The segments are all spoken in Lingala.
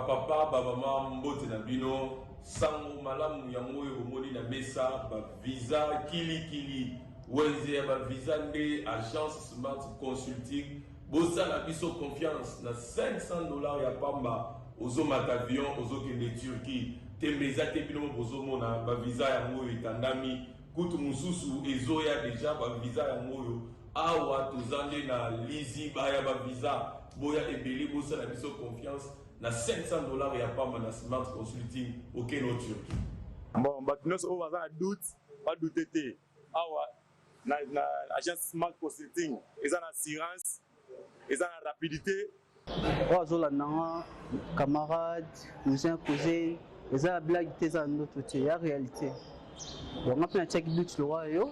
Papa, maman, mbote na bino, sango malamu yango yo moni na mesa, ba visa kili wenze ba visa nde agence Smart Consulting, bosa na biso confiance na $500 ya pamba, ozo matavion, ozo kende Turquie, tembeza te bino bozo mona ba visa yango etandami, kutu mususu ezoya deja ba visa yango yo, awa tozande na lizi baya ba visa, boya ebeli bosa na biso confiance. Na $500 ya pamba na Smart Consulting au Keno Turquie. Bon, nous sommes en doute, pas douter. Na agence Smart Consulting, ils ont l'assurance, ils ont la rapidité. Oazolana, camarades, cousins, cousines, ils ont la blague, ils ont notre côté, il y a réalité. Donc, on a un check doute le roi, le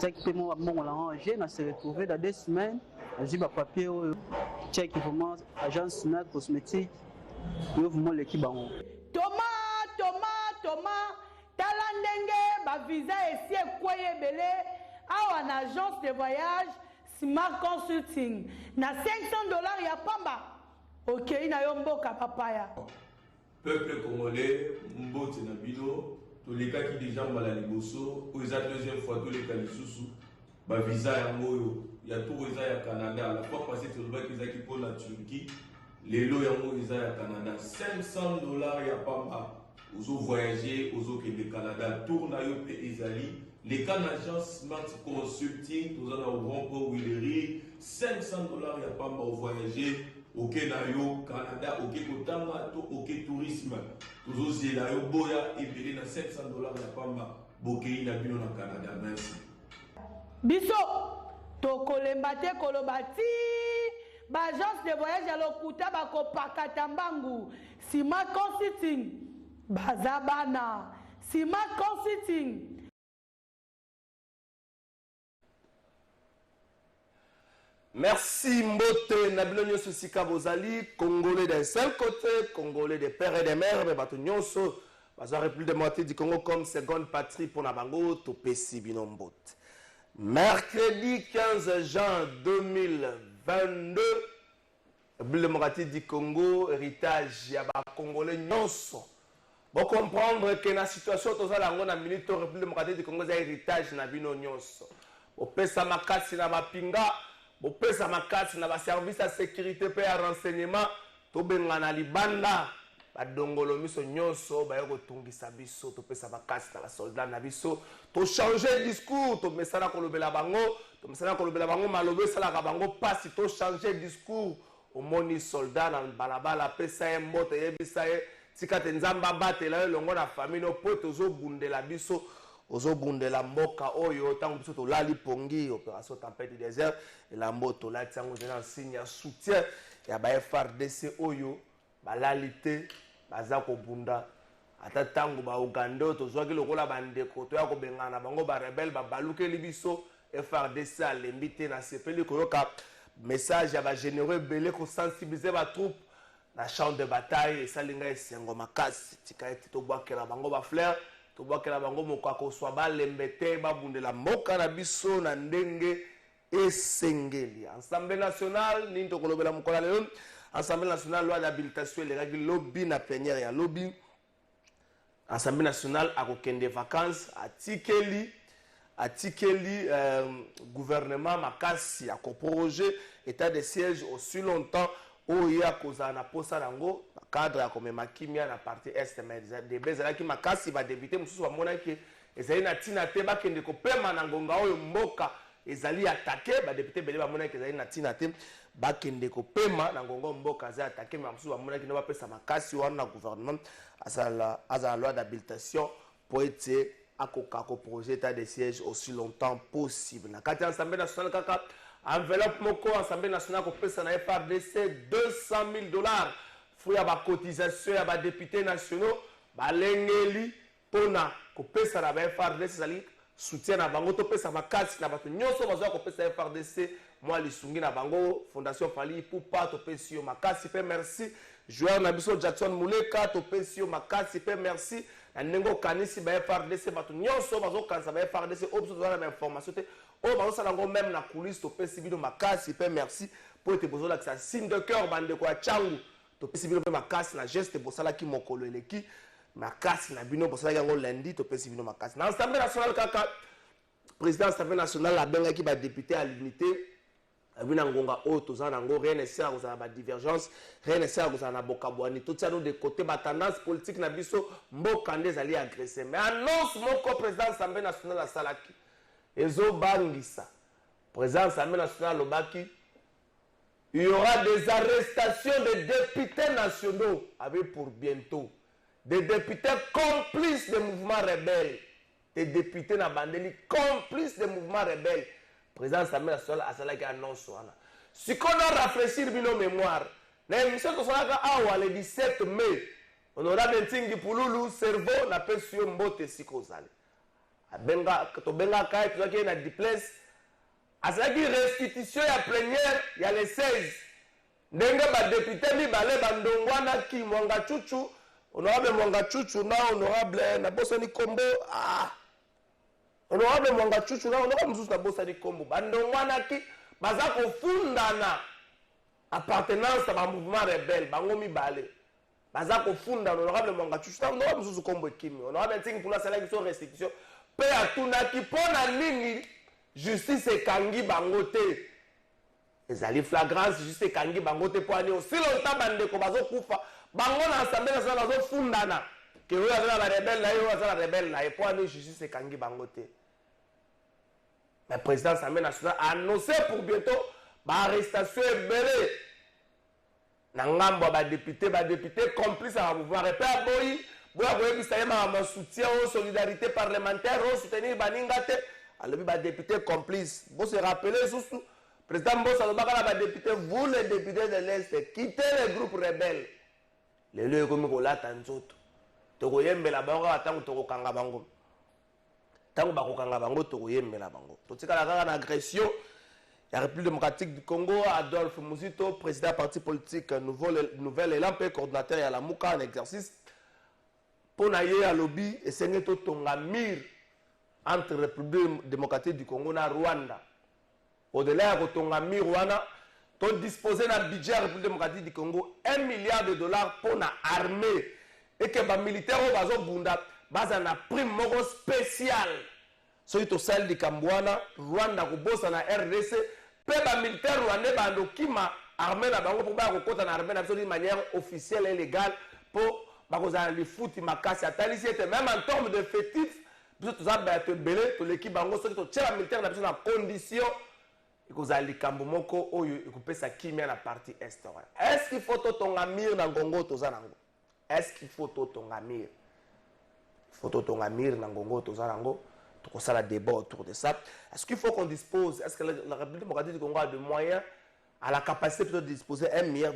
check paiement, on l'a rangé, on s'est retrouvé dans 2 semaines, on a dit papier, check vraiment, agence Smart Cosmétique. Thomas, Talandenge, ba visa et si ekoye belé, a une agence de voyage Smart Consulting. Na $500 ya pamba. Ok, ina yomboka papaya. Peuple congolais, mbote na bino, tous les cas qui déjà mal à liboso, ou la deuxième fois tous les cas les sous, ba visa ya moyo, ya tout visa ya Canada, la fois passée tu le visa qui pour la Turquie. Les lots yango ils à Canada $500 ya pamba ozo voyager ozo ke le Canada tourna yo pe ezali les cas d'agence Smart Consulting nous en avons pour Willery $500 ya pamba au voyager au Kenya yo Canada au Kotanga to au tourisme ozo zela yo boya et belé na $500 ya pamba bokei na bino na Canada. Merci biso to kolembate kolobati agence de voyage à l'Okuta bako pakatambangu Smart Consulting bazabana Smart Consulting. Merci Mbote Nabilo Nyonso Sika Bozali, Congolais d'un seul côté, Congolais des pères et des mères, mais Bato Nyonso, Bazo République démocratique du Congo comme seconde patrie pour Nabango, Topesi Bino Mbote. Mercredi 15 juin 2022, République démocratique du Congo, héritage Yaba Congolais Nyonso. Pour comprendre que la situation dans la minute République démocratique du Congo, c'est héritage na bino Nyonso. Pour pesa makasi na mapinga, pour pesa makasi na ba service de sécurité et de renseignement, to benga na libanda. Badongolo miso nyonso ba yoko tungisa biso to pesa makasi na soldat na biso to changer discours to mesana ko lobela bango malobe sala ka bango pasi to changer discours au moni soldat na balabala pesa mbote yebisa ye tikate nzamba batela longo na famille no poto zo bundela biso ozo bundela mboka oyo tango biso to lali pongi opération tempête du désert et la moto la tango na signe soutien ya ba FARDC oyo balalité baza ko bunda ata tango ba Uganda to zwaki lokola bandeko to ya ko bengana bango ba rebelle ba baluke libiso FARDC alembite na sepeli ko yoka message ya ba généreux belé ko sensibiliser ba troupe na champ de bataille et salinga esengo makasi tika eti to bwakela bango ba fleur to bwakela bango mokako swa ba lembete ba bundela mboka na biso na ndenge esengeli. Assemblée nationale ni to kolobela mokola lelo Assemblée nationale loi d'habilitation et les règles lobby na plénière ya lobby. Assemblée nationale a kokende vacances atikeli gouvernement makasi a projet état de siège aussi longtemps où il y a cause na posa nango cadre ya komema kimia na partie est mais des bezala ki makasi va débuter mususu ba mona ke ezali na tina te ba kende ko pema na ngonga oyo mboka ezali attaqué ba député belé ba mona ke ezali na tina te ba kende ko pema na ngonga mboka za attaqué mais mususu ba mona ke no ba pesa makasi wana gouvernement azala loi d'habilitation pour être akoka ko projet état de siège aussi longtemps possible na kati Assemblée nationale kaka enveloppe moko Assemblée nationale ko pesa na FARDC $200,000 fruit ya ba cotisation ya ba députés nationaux balengeli pona ko pesa na ba FARDC zali soutien na bango to pesa makasi na bato nyonso bazwa ko pesa FARDC moi lisungi na bango fondation Fali Ipupa to pesi yo makasi pe merci joueur na biso Jackson Muleka to pesi yo makasi pe merci na nengo kanisi ba FARDC bato nyonso bazo kanisa ba FARDC opso za na information te o bazo sala ngo même na coulisse to pesi bino makasi pe merci pour te bozo la signe de cœur bande ko changu topesi bino mpe makasi na geste bosalaki mokolo eleki makasi na bino bosalaki yango lundi topesi bino makasi na assemblée nationale kaka président assemblée nationale abengaki badéputé à l'unité abina ngonga oyo toza nango rien ne sert kozala badivergence rien ne sert kozala na bokabwani totia no de côté batendance politique na biso mboka nde ezali agressé mais annonce moko président assemblée nationale asalaki ezobangisa président assemblée nationale alobaki il y aura des arrestations de députés nationaux avec pour bientôt des députés complices des mouvements rebelles des députés na bandeli complices des mouvements rebelles président Assemblée nationale asalaki annonce wana sikoyo rafraîchir bino mémoire na émission tosalaka awa le 17 mai honorable Ntingi Pululu cerveau napesi yo mbote sikoyo ozali tobengaka ye tozalaki ye na diplace asalaki restitution ya plénière ya le 16 ndenge badepute mibale bandongwanaki Mwanga Chuchu honorable Mwanga Chuchu na honorable nabosani kombo honorable Mwanga Chuchu na honorable mosusu nabosani kombo bandongwanaki baza kofundana appartenance na bamouvement rebelle bango mibale baza kofundana honorable Mwanga Chuchu na honorable mosusu kombo ekimi honorable Ntingi Pululu asalaki so restitution mpe atunaki mpo na nini justice ekangi bango te ezali flagrance justice ekangi bango te mpo ani aussi longtemps bandeko bazokufa bango na assemblée nationale bazofundana ke oyo aza na barebele na ye oyo aza na rebele na ye mpo ani justice ekangi bango te mais président assemblée nationale a annoncé pour bientôt baarrestation ebele na ngambo ya badepute complice ya bamouvement repe aboyi boya koyebisa ye makambo soutien o solidarité parlementaire o soutenir baninga te alobi badepute complice bose rappele susu président Mbosa alobaka na badepute vous les députés de l'Est quittez les groupes rebelles lelo ekomi kolata nzoto tokoyembela bango ntango tokokanga bango ntango bakokanga bango tokoyembela bango totikala kaka na agression ya République démocratique du Congo Adolphe Muzito président parti politique Nouvel Élan mpe coordinateur ya Lamuka en exercice mpo na ye alobi esenge totonga mire entre République démocratique du Congo na Rwanda au-delà ya kotonga mire wana to disposer na budget ya République démocratique du Congo $1 milliard pour na armée et que ba militaire oyo bazobunda baza na prime moko spécial soki tosali likambo wana Rwanda kobosa na RDC mpe ba militaire rwandais bandokima armée na bango mpo baya kokota na armée na biso d'une manière officielle et légale mpo bakozala lifuti makasi atalisi ete même en terme de fétif biso toza bato ebele toleki bango soki totia ba militaire na biso na condition ekozala likambo moko oyo ekopesa kimia na partie est wana est-ce qu'il faut totonga mire na ngongo toza nango est-ce qu'il faut totonga mire na ngongo toza nango tokosala débat autour de ça est-ce qu'il faut qu'on dispose est-ce que la République démocratique du Congo a de moyens à la capacité plutôt de disposer $1 milliard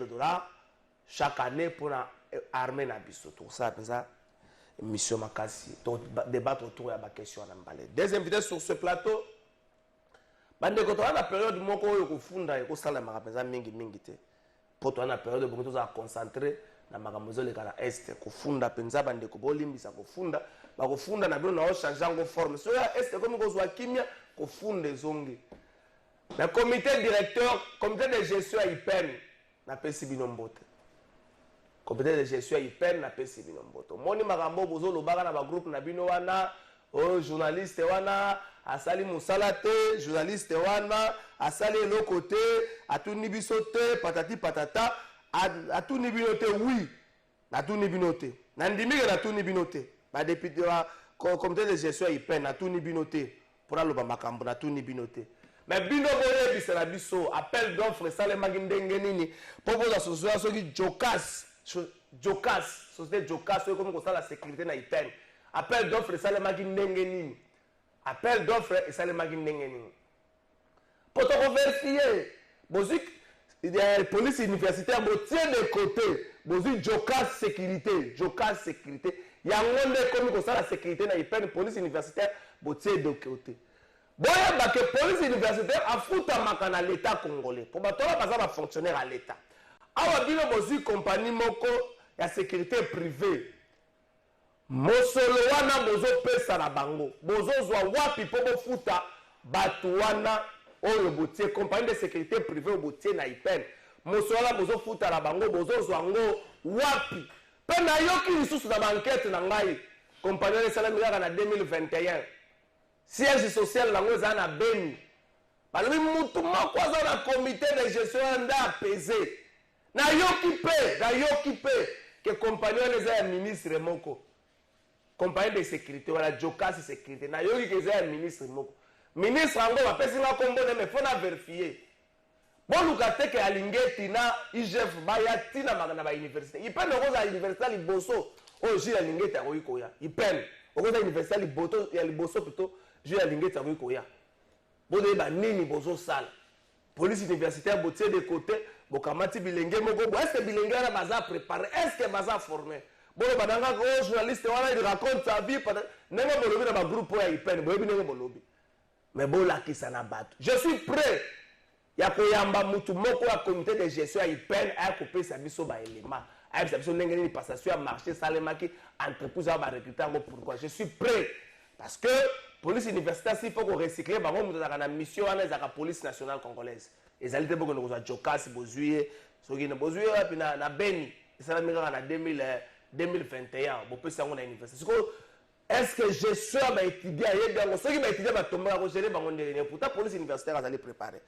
chaque année pour la armée na biso tout ça pensa mission makasi débattre autour ya ba question na mbale des invités sur ce plateau bandeko to na période moko oyo kofunda ekosala makapenza mingi te po to na période bongo to za concentrer na makambo ezoleka na est kofunda penza bandeko bolimbisa kofunda bakofunda na bino na changer ngo forme so ya est comme kozwa kimia kofunda ezongi na comité directeur comité de gestion ya IPEN na pesi bino mbote comité de gestion ya IPEN na pesi bino mbote moni makambo bozolobaka na ba groupe na bino wana o journaliste wana asali musala te journaliste wana asali eloko te atuni biso te patati patata atuni bino te oui natuni bino te nandimike natuni bino te badepute wa comité de gestion ya IPEN natuni bino te mpona loba makambo natuni bino te mais bino boyebisela biso appel d'offre esalemaki ndenge nini mpo boza société soki jokas société jokas oyo ekomi kosala sécurité na IPEN appel d'offre esalemaki ndenge nini appel d'offre esalemaki ndenge nini mpo tokoverifie bozwi police universitaire botie de côté bozwi jokas sécurité yango nde ekomi kosala sécurité na IPEN police universitaire botie de côté boyeba ke police universitaire afutamaka na l'état congolais mpo bato oyo baza bafonctionnaire à l'état awa bino bozwi compagnie moko ya sécurité privée mosolo wana bozopesa na bango bozozwa wapi mpo bofuta bato wana oyo botie compagnie de sécurité privée oyo botie na IPEN mosola bozo futa la bango bozo zwango wapi pe na yoki lisusu na banquete na ngai compagnie de salaire na 2021 siège social lango za na Beni balobi mutu moko aza na comité de gestion nda apaisé na yoki pe que compagnie les a ministre moko compagnie de sécurité wala Jokas sécurité na yoki ke za ministre moko ministre ango bapesi nga kombo ne me fona vérifier bon lukate ke alingeti na IGF baya tina magana ba université ipende okoza université liboso o ji alingeti akoyiko ya ipende okoza université liboto ya liboso plutôt ji alingeti akoyiko ya bode ba nini bozo sala police universitaire botie de côté bokamati bilenge moko est-ce que bilenge na baza préparé est-ce que baza formé bolo bananga ko journaliste wana il raconte sa vie nengo bolobi na ba groupe ya ipende boyebi nengo bolobi mais bola kisana bato je suis prêt ya koyamba mutu moko ya comité de gestion ya IPEN a kopesa biso ba élément a bisa biso ndenge ni passation ya marché salemaki entreprise ba recruter ngo pourquoi je suis prêt parce que police universitaire s'il faut qu'on recycler bango mutu na mission wana za police nationale congolaise ezali te boko ngoza Jokas bozuye soki na bozuye wapi na Beni esala mika na 2021 bopesa ngo na université est-ce que gestion ba étudier yebango soki ba étudier ba tomba ko gérer bango ndenge pourtant police universitaire azali préparer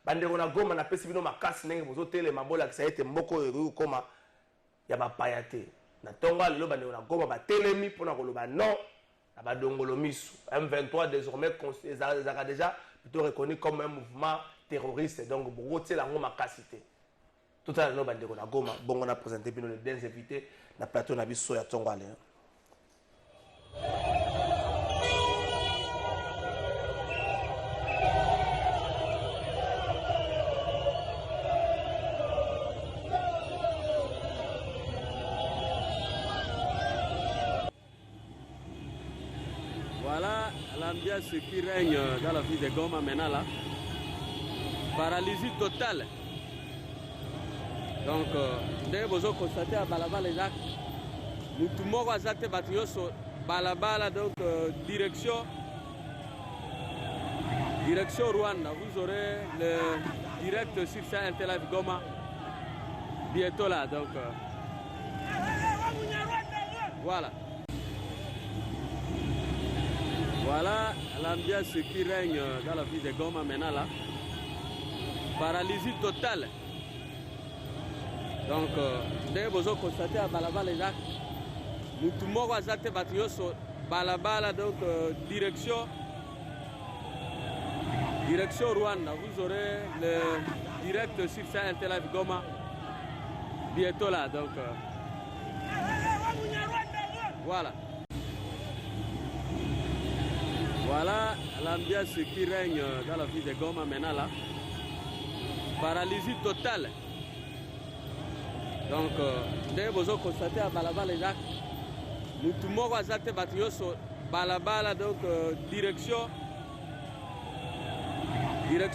bandeko na Goma na pesi bino makasi ndenge bozo tele mabola kisa ete mboko ero koma ya bapaya te na tonga lelo bandeko na Goma batelemi pona koloba non na badongolo misu M23 désormais ezaka déjà plutôt reconnu comme un mouvement terroriste donc boko tela ngo makasi te tout à l'heure bandeko na Goma bongo na présenter bino les deux invités na plateau na biso ya tonga le. Voilà l'ambiance qui règne dans la ville de Goma maintenant là. Paralysie totale. Donc, dès que vous constatez à Balabala, nous tout le monde a été battu sur Balabala, donc direction Rwanda. Vous aurez le direct sur ça, Intelive Goma, bientôt là. Donc, voilà. Voilà l'ambiance qui règne dans la ville de Goma maintenant là. Paralysie totale. Donc, dès que vous constatez à Balabala, nous tout le monde a été battu sur Balabala, donc direction Rwanda. Vous aurez le direct sur ça, Intelive Goma, bientôt là. Donc, voilà. Voilà l'ambiance qui règne dans la ville de Goma maintenant là. Paralysie totale. Donc, dès que vous constatez à Balabala, nous tout le monde a été battu sur Balabala, donc direction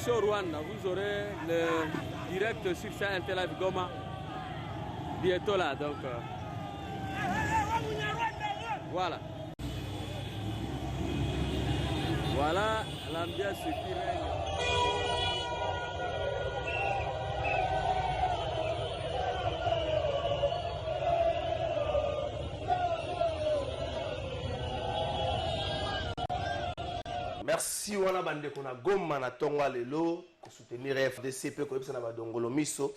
Rwanda. Vous aurez le direct sur ça, Intelive Goma, bientôt là. Donc, voilà. Voilà l'ambiance qui règne. Merci wana bandeko na Goma na tonga lelo ko soutenir FDC pe ko yebisa na badongolo miso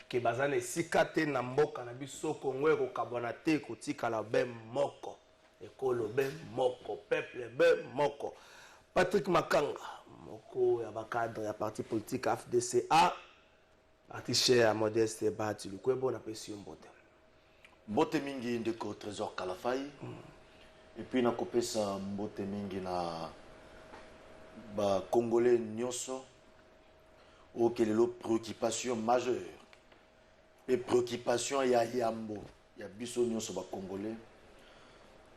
ke bazana esika te na mboka na biso Kongo ko kabwana te ko tikala be moko ekolo be moko peuple be moko. Patrick Makanga moko ya bakadre ya parti politique FDCA parti cher à Modeste Bati Lukwebo na pesi mbote mbote mingi ndeko Trésor Kalafai et puis na kopesa mbote mingi na ba Congolais nyonso okelelo préoccupation majeure et préoccupation ya yambo ya biso nyonso ba Congolais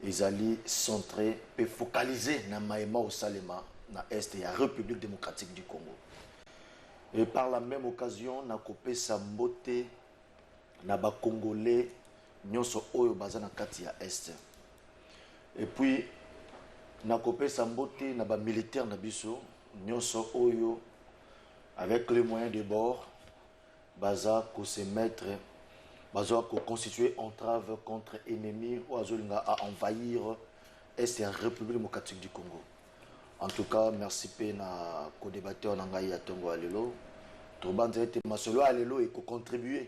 ezali centré et focalisé na maema au Salema na est ya République démocratique du Congo. Et par la même occasion na kopesa mbote na ba Congolais nyonso oyo baza na kati ya est. Et puis na kopesa mbote na ba militaire na biso nyonso oyo avec les moyens de bord baza ko se mettre baza ko constituer entrave contre ennemi ou azolinga à envahir est la République démocratique du Congo. En tout cas, merci pe na ko débatteur na ngai ya tongo alelo. To banzete masolo alelo et ko contribuer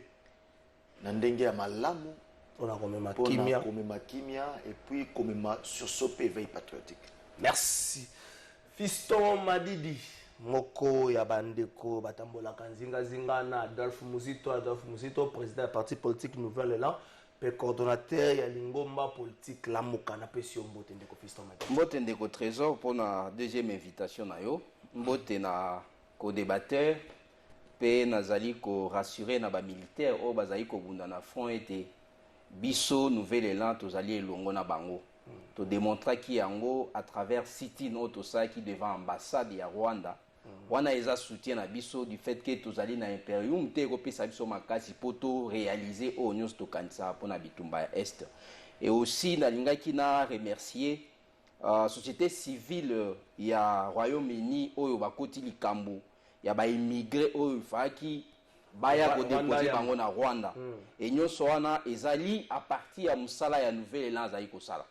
na ndenge ya malamu On a commis ma pour kimia. komema kimia et puis komema sursaut éveil patriotique. Merci. Fiston Madidi, moko ya bandeko batambola kanzinga zingana Adolphe Muzito, président du parti politique Nouvel Élan, pe coordonnateur ya lingomba politique Lamuka na pesio mbote ndeko Fiston Madidi. Mbote ndeko trésor pour la deuxième invitation na yo. Mbote na co-débatteur pe nazali ko rassurer na ba militaire o bazali ko bunda na front été biso Nouvel Élan tozali elongo na bango. To démontrer ki yango à travers City Note ça qui devant ambassade ya Rwanda. Wana eza soutien na biso du fait que tozali na imperium te ko pesa biso makasi poto réaliser o nyos to kanisa pona bitumba ya est. Et aussi na lingaki na remercier société civile ya Royaume-Uni oyo bakoti likambo ya ba immigré oyo faki baya ko déposer bango na Rwanda. Et nyonso wana ezali à partir ya musala ya Nouvel Élan zali ko sala.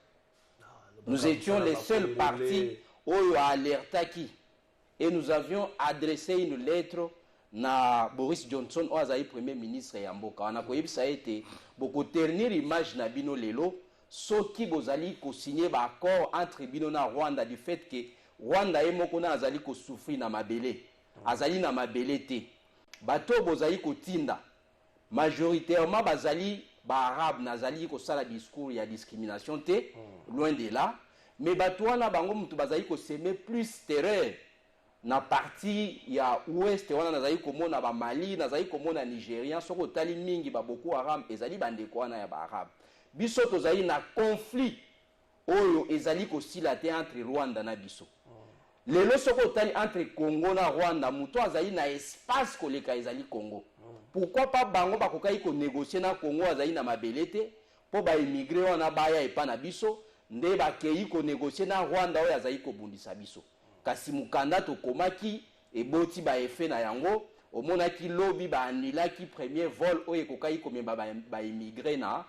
Nous étions les seuls partis où il a alerté et nous avions adressé une lettre à Boris Johnson, au premier ministre Yamboka. On a dit ça a été beaucoup ternir l'image na bino lelo, ce qui bozali ko signé un accord entre bino na Rwanda du fait que Rwanda et Mokona azali ko souffrir na mabele, azali na mabele te. Bato bozali ko tinda majoritairement bazali Arabes nazali ko sala discours ya discrimination te loin de là mais batwana bango mutu bazali ko semer plus terreur na partie ya ouest wana nazali ko mona ba Mali nazali ko mona Nigérian soko tali mingi ba Boko Haram ezali bandeko wana ya ba Arabes biso tozali na conflit oyo ezali ko silate entre Rwanda na biso lelo soko tali entre Congo na Rwanda mutu azali na espace koleka ezali Congo. Pourquoi pas bango bakokai ko négocier na Congo azali na mabelete po ba immigré wana baya epa na biso nde bakei ko négocier na Rwanda oyo azali ko bundisa biso kasi mukanda to komaki eboti ba effet na yango omonaki lobby ba annulaki premier vol oyo ekokai ko memba ba immigré na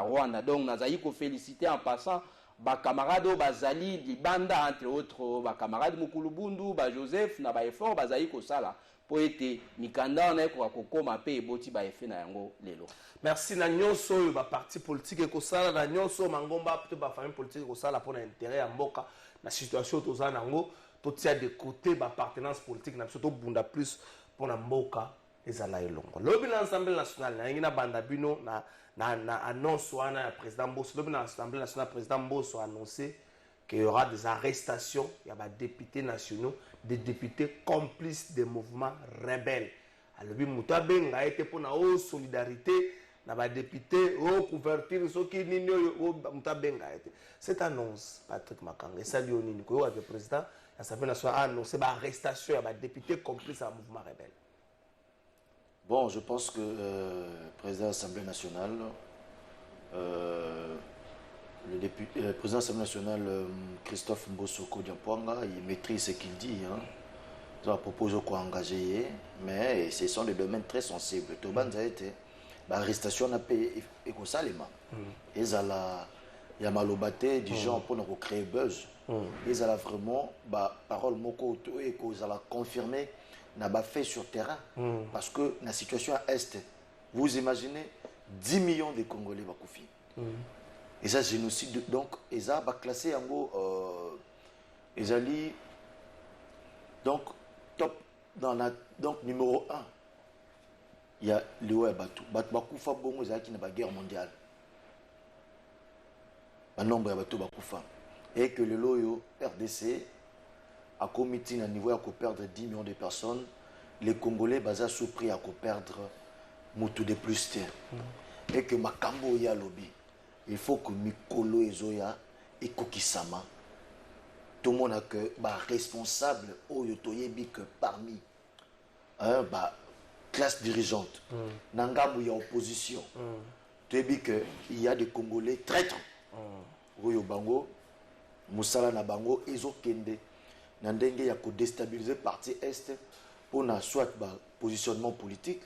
Rwanda donc nazali ko féliciter en passant ba camarades bazali libanda entre autres ba camarades Mukulubundu ba Joseph na ba effort bazali ko sala po ete mikanda na ko kokoma pe eboti ba effet na yango lelo. Merci na nyonso oyo ba parti politique ko sala na nyonso mangomba pe ba famille politique ko sala pour intérêt ya mboka na situation toza nango to tia de côté ba appartenance politique na surtout bunda plus pour na mboka ezala elongo. Lobi na Assemblée nationale na ngina banda bino na annonce wana ya président Mbosso. Lobi na Assemblée nationale président Mbosso a annoncé qu'il y aura des arrestations, il y a des députés nationaux, des députés complices des mouvements rebelles. Alors, il a été pour la solidarité, il y a des députés qui couverture ceux qui cette annonce, Patrick Makanga, et ça, le président, l'Assemblée nationale a annoncé l'arrestation, il y a des députés complices à mouvement rebelle. Bon, je pense que le président de l'Assemblée nationale, le président de l'Assemblée nationale, Christophe Mbosoko Diampouanga, il maîtrise ce qu'il dit. Hein. Il a proposé quoi engager, mais ce sont des domaines très sensibles. Tout le monde a été l'arrestation n'a pas été écosalema. Il y a malobate du genre pour nous créer buzz. Il y a vraiment parole moko et qu'ils ont confirmé n'a pas fait sur terrain parce que la situation à est, vous imaginez 10 millions de Congolais bakoufi. Et ça génocide donc ils ont classé en gros ils allaient donc top dans la donc numéro 1 il y a Léo Batou bakoufa bongo ils qui n'a pas guerre mondiale un nombre de bateaux bakoufa et que le loyo RDC a commis un niveau à perdre 10 millions de personnes les Congolais basés sous prix à perdre mutu de plus terre et que makambo ya lobby il faut que Mikolo Ezoya et Kokisama, tout le monde a que responsable au Yotoyebi que parmi classe dirigeante, Nangabu y a opposition, tu as dit qu'il y a des Congolais traîtres, Oyo Bango, Moussala Nabango, Ezo Kende, Nandenge y a déstabilisé partie Est pour na soit positionnement politique,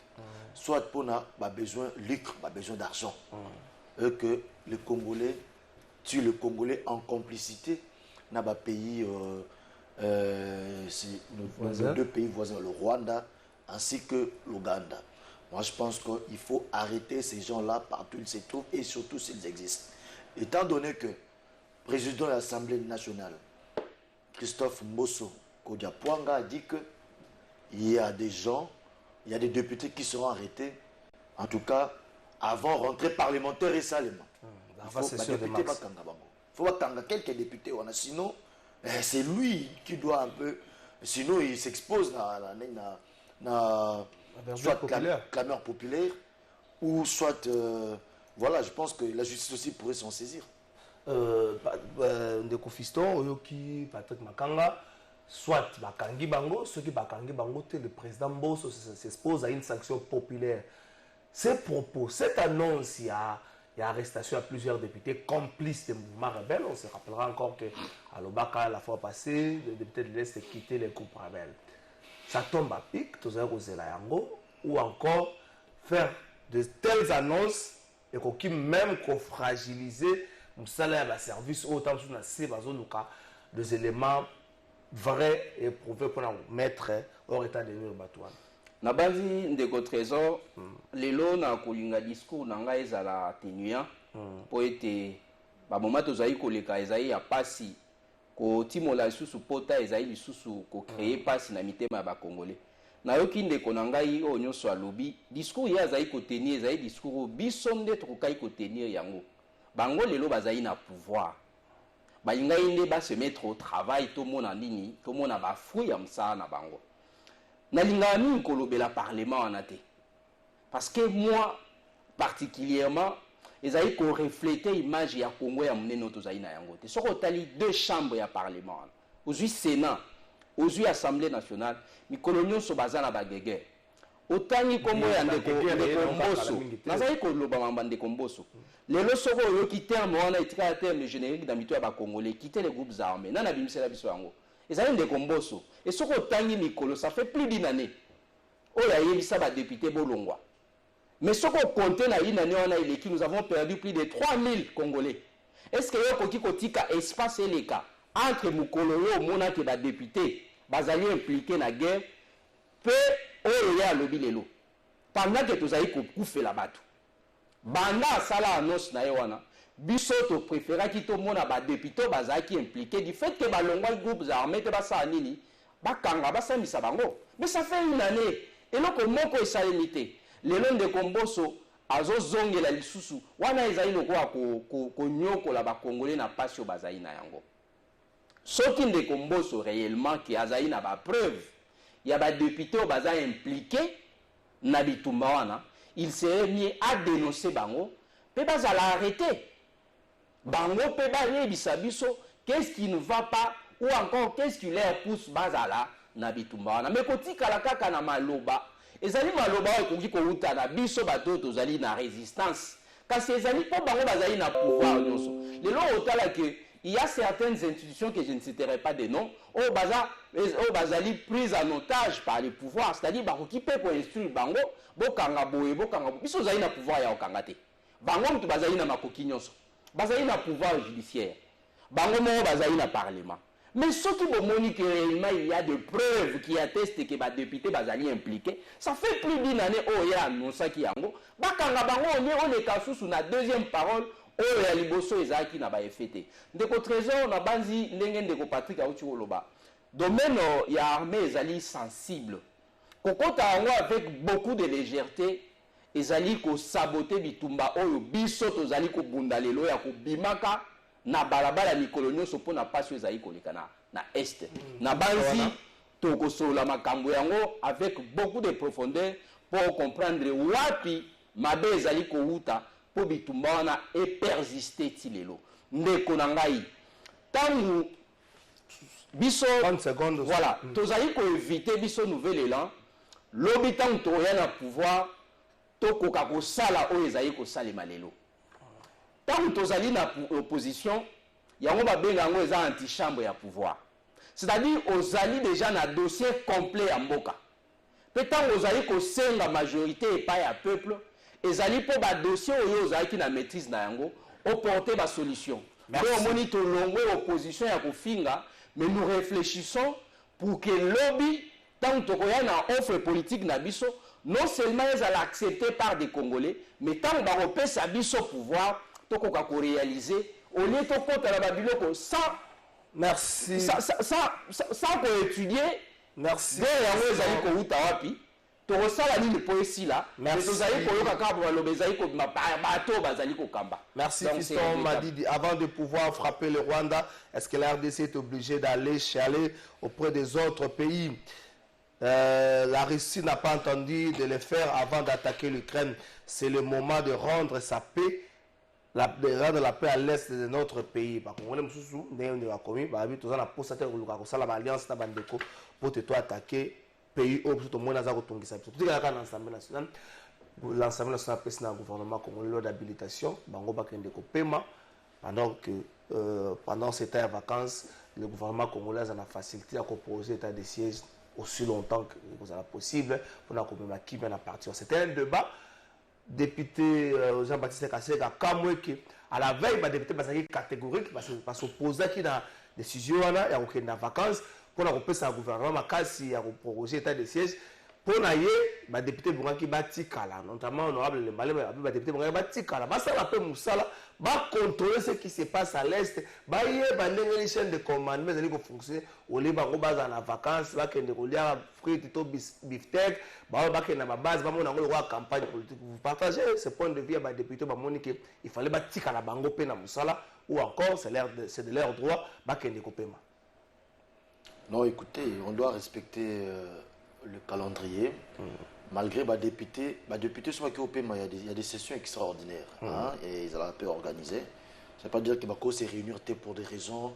soit pour na besoin lucre, besoin d'argent. Et que les Congolais tuent les Congolais en complicité dans les pays, nos deux pays voisins, le Rwanda ainsi que l'Ouganda. Moi, je pense qu'il faut arrêter ces gens-là partout où ils se trouvent et surtout s'ils existent. Étant donné que le président de l'Assemblée nationale, Christophe Mbosso Kodiapwanga, a dit qu'il y a des gens, il y a des députés qui seront arrêtés, en tout cas, avant rentrée parlementaire et salement. Il faut quelques députés, sinon, c'est lui qui doit un peu, sinon il s'expose soit clameur populaire, ou soit, voilà, je pense que la justice aussi pourrait s'en saisir. Ndeko Fiston, Oyoki, Patrick Makanga, soit Bakangi Bango, ceux qui Bakangi Bango, le président Mbosso s'expose à une sanction populaire. Ces propos, cette annonce, il y a arrestation à plusieurs députés complices des mouvements rebelles. On se rappellera encore qu'à l'Obaka, la fois passée, le député de l'Est a quitté les groupes rebelles. Ça tombe à pic, tous ou encore faire de telles annonces et qui même fragiliser le salaire de service autant que des éléments vrais et prouvés pour mettre hors état de nuire batouane. Na base ndeko trésor lelo na kolinga discours nanga ezala tenuant po ete ba moment tozali koleka ezali ya pasi ko timola susu pota ezali susu ko créer pasi na mitema ba congolais na yoki ndeko nangai o nyonso alobi discours ya ezali ko tenir ezali discours biso nde tokai ko tenir yango bango lelo bazali na pouvoir balinga inde ba se mettre au travail to mona nini to mona ba fruit ya msa na bango. Nalinga mi kolobela parlement en athée. Parce que moi, particulièrement, ils avaient qu'on refléter l'image ya Congo ya mneno tozali na yango. Te soko tali deux chambres ya parlement. Aujourd'hui Sénat, aujourd'hui Assemblée nationale, mi kolonio so bazana ba gege. Otangi Congo ya ndeko Mbosso. Nazali koloba mamba ndeko Mbosso. Lelo soko yoki terme wana etika terme générique d'amito ya ba congolais, quitter les groupes armés. Nana bimisela biso yango. Ils ont des Mbosso. Et ce qu'on tangi Mikolo, ça fait plus d'une année. Oh, il y a ça, député Bolongwa. Mais ce qu'on comptait dans une année, nous avons perdu plus de 3000 Congolais. Est-ce qu'il y a un espace et les cas entre Mukolo et Mona qui est député, Bazali impliqué dans la guerre, peut y a lobby lelo. Pendant que tu as fait la batte. Banda Sala annonce na Yowana. Biso to préféra qui to mona ba député bazaki impliqué du fait que ba longwa groupes armés te ba sa nini ba kanga ba samisa bango mais ça fait une année et loko moko esalimité le long de Mbosso azo zongela lisusu wana ezali lokwa ko nyoko la ba congolais na pasio bazali na yango soki ndeko Mbosso réellement qui azali na ba preuve ya ba député bazali impliqué na bitumba wana il serait mieux à dénoncer bango pe bazala arrêter. Bango pe ba bisabiso, qu'est-ce qui ne va pas ou encore qu'est-ce qui leur pousse bazala na bitumba na mekoti kala kaka na maloba ezali maloba ekoki ko uta na biso bato tozali na résistance kasi ezali po bango bazali na pouvoir nyonso lelo otala que il y a certaines institutions que je ne citerai pas des noms au bazali prise en otage par les pouvoirs, c'est-à-dire bakoki pe ko instruire bango bokanga boye bokanga biso zali na pouvoir ya okangate bango mutu bazali na makoki nyonso bazali na pouvoir judiciaire bango mo bazali na parlement mais ce qui bomoni que réellement il y a des preuves qui attestent que ba député bazali impliqué ça fait plus d'une année oh ya annoncé ki yango bakanga bango on est kasusu na deuxième parole oh ya liboso ezaki na ba FT ndeko trésor na banzi ndenge ndeko Patrick auti oloba domaine ya armée ezali sensible kokota yango avec beaucoup de légèreté ezali ko saboter bitumba oyo biso tozali ko bunda lelo ya ko bimaka na balabala mikolo nyonso pona pasio ezali koleka na est na banzi toko sola makambo yango avec beaucoup de profondeur pour comprendre wapi mabe ezali ko uta po bitumba wana e persister ti lelo ndeko na ngai tangu biso 30 secondes voilà tozali ko éviter biso nouvel élan lobi tangu to yana pouvoir tokoka kosala oyo ezali kosalema lelo tant tozali na opposition yango babenga yango eza antichambre ya pouvoir c'est-à-dire ozali déjà na dossier complet ya mboka Peut-être que vous avez la majorité et pas le peuple. Et allez pour le dossier où vous avez qui maîtrise na yango, au porter la solution. Donc on monitor longue opposition à Kofinga, mais nous réfléchissons pour que le lobby, tant que y a une offre politique na biso, non seulement ils allaient accepter par des Congolais, mais tant que va repérer sa biso pouvoir, tant qu'on va réaliser, au lieu de compte à la Babylone sans merci sans pour étudier. Merci. Merci Fiston Madidi. Avant de pouvoir frapper le Rwanda, est-ce que la RDC est obligée d'aller chialer auprès des autres pays? La Russie n'a pas entendu de le faire avant d'attaquer l'Ukraine. C'est le moment de rendre sa paix, de rendre la paix à l'est de notre pays. Par contre, pour te attaquer pays où tout le monde a retongé. Tout l'Assemblée nationale, l'Assemblée nationale a un gouvernement congolais d'habilitation, pendant que pendant cet état de vacances, le gouvernement congolais a la facilité à composer l'état de siège aussi longtemps que c'est possible pour la qui vient à partir. C'était un débat. Député Jean-Baptiste Kassega, à la veille, le député est catégorique parce qu'il s'oppose à la décision, il y a aucune vacances. Pour la repérer sa gouvernement, il y a un projet d'état de siège. Pour le député Bouraki Batikala, notamment honorable le Malais, le député Bouraki Batikala, ça va faire Moussala, va contrôler ce qui se passe à l'est, va y avoir une chaîne de commandement, mais il fonctionner au lieu de dans la vacance, va qu'il y ait des fruits, des beefsteak, va qu'il y ait une base, va qu'il y ait une campagne politique. Vous partagez ce point de vue à député Bamonike, il fallait Batikala Bango Pena Moussala, ou encore c'est de leur droit, va qu'il y ait des paiements. Non, écoutez, on doit respecter le calendrier. Malgré les députés sont qui au paiement, il y a des sessions extraordinaires et ils ont un peu organisé. Ça ne veut pas dire qu'ils vont se réunir pour des raisons.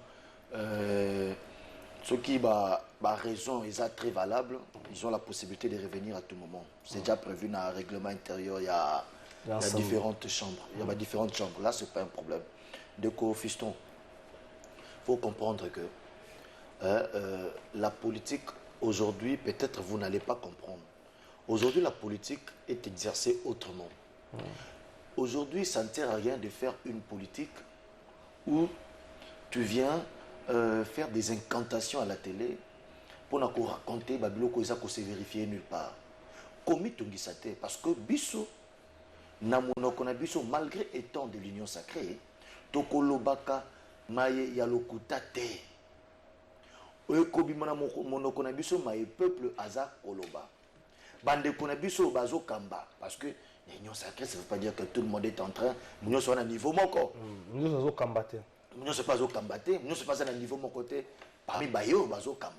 Ceux qui ont raison, ils sont très valables. Ils ont la possibilité de revenir à tout moment. C'est déjà prévu dans le règlement intérieur. Il y a différentes chambres. Il y a différentes chambres. Là, ce n'est pas un problème. De quoi, fiston, il faut comprendre que la politique, aujourd'hui, peut-être vous n'allez pas comprendre. Aujourd'hui, la politique est exercée autrement. Aujourd'hui, ça ne sert à rien de faire une politique où tu viens faire des incantations à la télé pour nous raconter que ça ne se vérifier nulle part. Comme tu ça parce que biso, malgré étant de l'union sacrée, tokolobaka maye yalokutate. Monoko na biso ma peuple aza koloba. Bande konabiso bazo kamba parce que l'union sacrée ça veut pas dire que tout le monde est en train nous sommes à un niveau moko. Nous sommes combattre. Nous sommes pas au combattre, nous sommes pas à un niveau mon côté parmi bayo bazo kamba.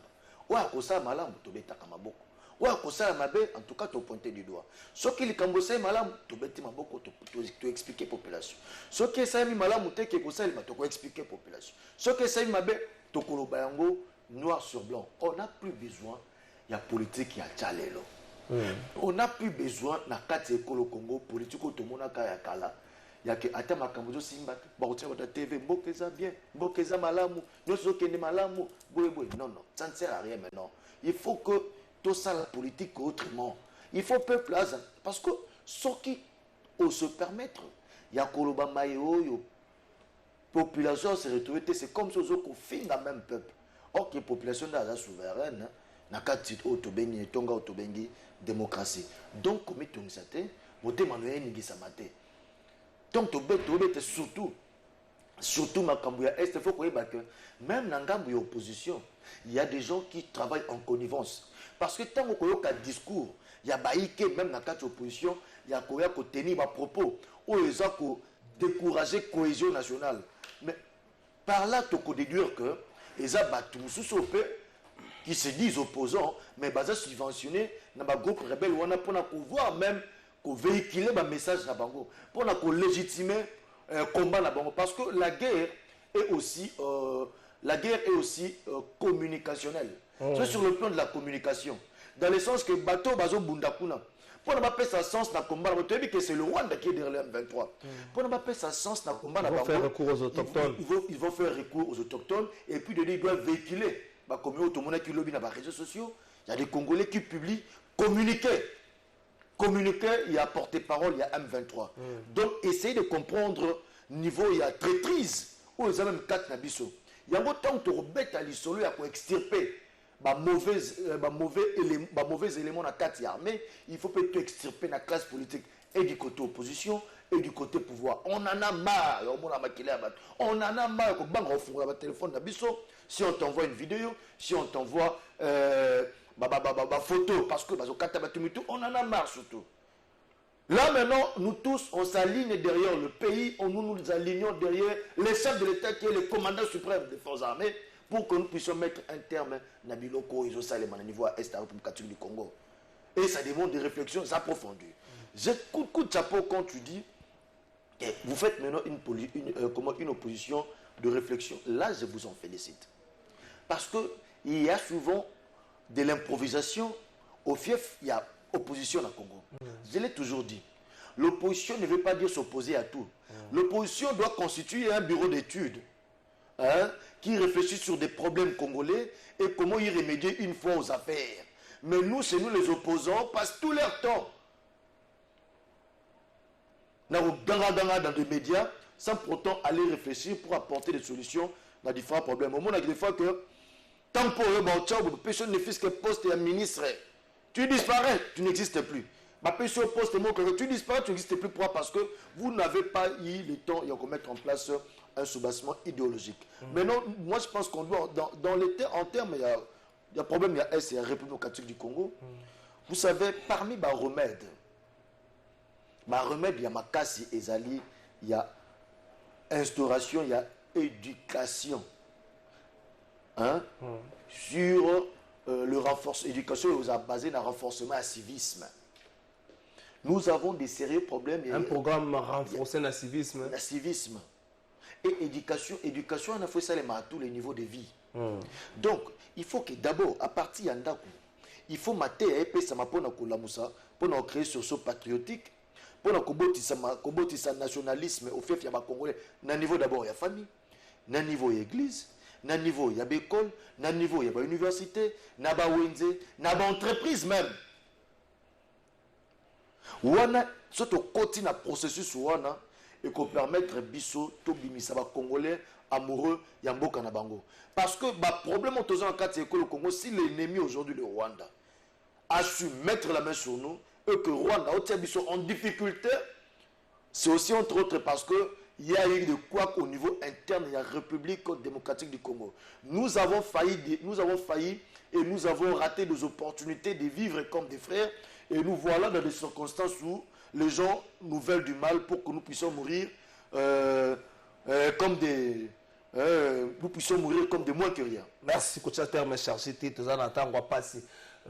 Wa kosa malamu tobeta kamaboko. Wa kosa mabe en tout cas to pointer du doigt. Ce qui li kambose malamu tobeti maboko to expliquer population. Ce qui ça mi malamu te ke kosa li to expliquer population. Ce qui ça mi mabe to koloba yango noir sur blanc. On n'a plus besoin il y a politique ya tchalelo. On n'a plus besoin na kati ekolo Congo politique otomona kaya kala. Ya ke ata makambo simba ba otia ba TV mbokeza bien, mbokeza malamu, nyoso kende malamu, boye boye. Non non, ça ne sert à rien maintenant. Il faut que tout ça la politique autrement. Il faut peuple parce que ceux qui osent se permettre, il y a koloba mayo yo population se retrouver c'est comme ceux qui font la même peuple. Or que la population est souveraine, nakati otobengi tonga otobengi démocratie. Donc comme tu sais, voter manuel ni samate. Donc tu bête surtout makambu ya est, il faut que même dans la opposition, il y a des gens qui travaillent en connivence. Parce que tant qu'on a un discours, il y a baïké même dans la opposition, il y a quoi que tenir ma propos ou ils ont décourager la cohésion nationale. Mais par là tu peux déduire que les qui se disent opposants, mais basés subventionnés dans le groupe rebelle, on a pour pouvoir même véhiculer un message pour légitimer le combat. Parce que la guerre est aussi, communicationnelle. C'est sur le plan de la communication. Dans le sens que bateau bazo bundakuna. Pour ne pas faire ça sens dans le combat, vous savez que c'est le Rwanda qui est derrière le M23. Pour ne pas faire ça sens dans le combat, ils vont faire recours aux autochtones. Ils vont faire recours aux autochtones et puis de dire ils doivent véhiculer. Comme tout le monde qui lobby dans les réseaux sociaux, il y a des Congolais qui publient communiquer, il y a porte-parole, il y a M23. Donc, essayez de comprendre niveau, il y a traîtrise, ou ils ont même 4 nabiso. Il y a autant de rebêtes à l'isolo, il y a pour extirper mauvais éléments dans la 4 armée. Il faut peut-être extirper la classe politique et du côté opposition et du côté pouvoir. On en a marre, on en a marre que banque au téléphone nabiso. Si on t'envoie une vidéo, si on t'envoie photo, parce que on en a marre surtout. Là maintenant, nous tous, on s'aligne derrière le pays, nous nous alignons derrière les chefs de l'État qui est le commandant suprême des forces armées pour que nous puissions mettre un terme à Biloko et Salem au niveau est de la République catholique du Congo. Et ça demande des réflexions approfondies. J'ai coup de chapeau quand tu dis que vous faites maintenant une opposition de réflexion. Là, je vous en félicite. Parce qu'il y a souvent de l'improvisation. Au fief, il y a opposition au Congo. Je l'ai toujours dit. L'opposition ne veut pas dire s'opposer à tout. L'opposition doit constituer un bureau d'études qui réfléchit sur des problèmes congolais et comment y remédier une fois aux affaires. Mais nous, c'est nous les opposants, passent tout leur temps dans des médias sans pourtant aller réfléchir pour apporter des solutions dans différents problèmes. Au moins, il y a des fois que tant pour eux, personne ne fait que poste et un ministre. Tu disparais, tu n'existes plus. Tu disparais, tu n'existes plus. Pourquoi? Parce que vous n'avez pas eu le temps de mettre en place un soubassement idéologique. Maintenant, moi je pense qu'on doit, en termes, il y a problème, il y a S, il y a République catholique du Congo. Vous savez, parmi les remèdes, il y a Makasi, Ezali, il y a instauration, il y a éducation. Sur le renforcement, éducation, vous a basé dans le renforcement à civisme. Nous avons des sérieux problèmes. Un programme renforcé dans le civisme. Le civisme. Et éducation, on a fait ça à tous les niveaux de vie. Donc, il faut que d'abord, à partir de il faut mater et ça m'a pour créer sur ce patriotique, pour le nationalisme au fait, il y a Congolais. Dans niveau d'abord, il y a famille, dans niveau il y a église, dans niveau il y a école, dans niveau il y a université, dans la entreprise même. Wana, surtout côté na processus wana et qu'on permettre biso to bimisa ba Congolais amoureux ya mboka na bango. Parce que le problème au Congo, si l'ennemi aujourd'hui de Rwanda a su mettre la main sur nous et que Rwanda est en difficulté, c'est aussi entre autres parce qu'il y a eu de quoi au niveau interne de la République démocratique du Congo. Nous avons failli et nous avons raté des opportunités de vivre comme des frères et nous voilà dans des circonstances où les gens nous veulent du mal pour que nous puissions mourir comme des... nous puissions mourir comme des moins que rien. Merci, coach terme chargé, tu as entendu passer.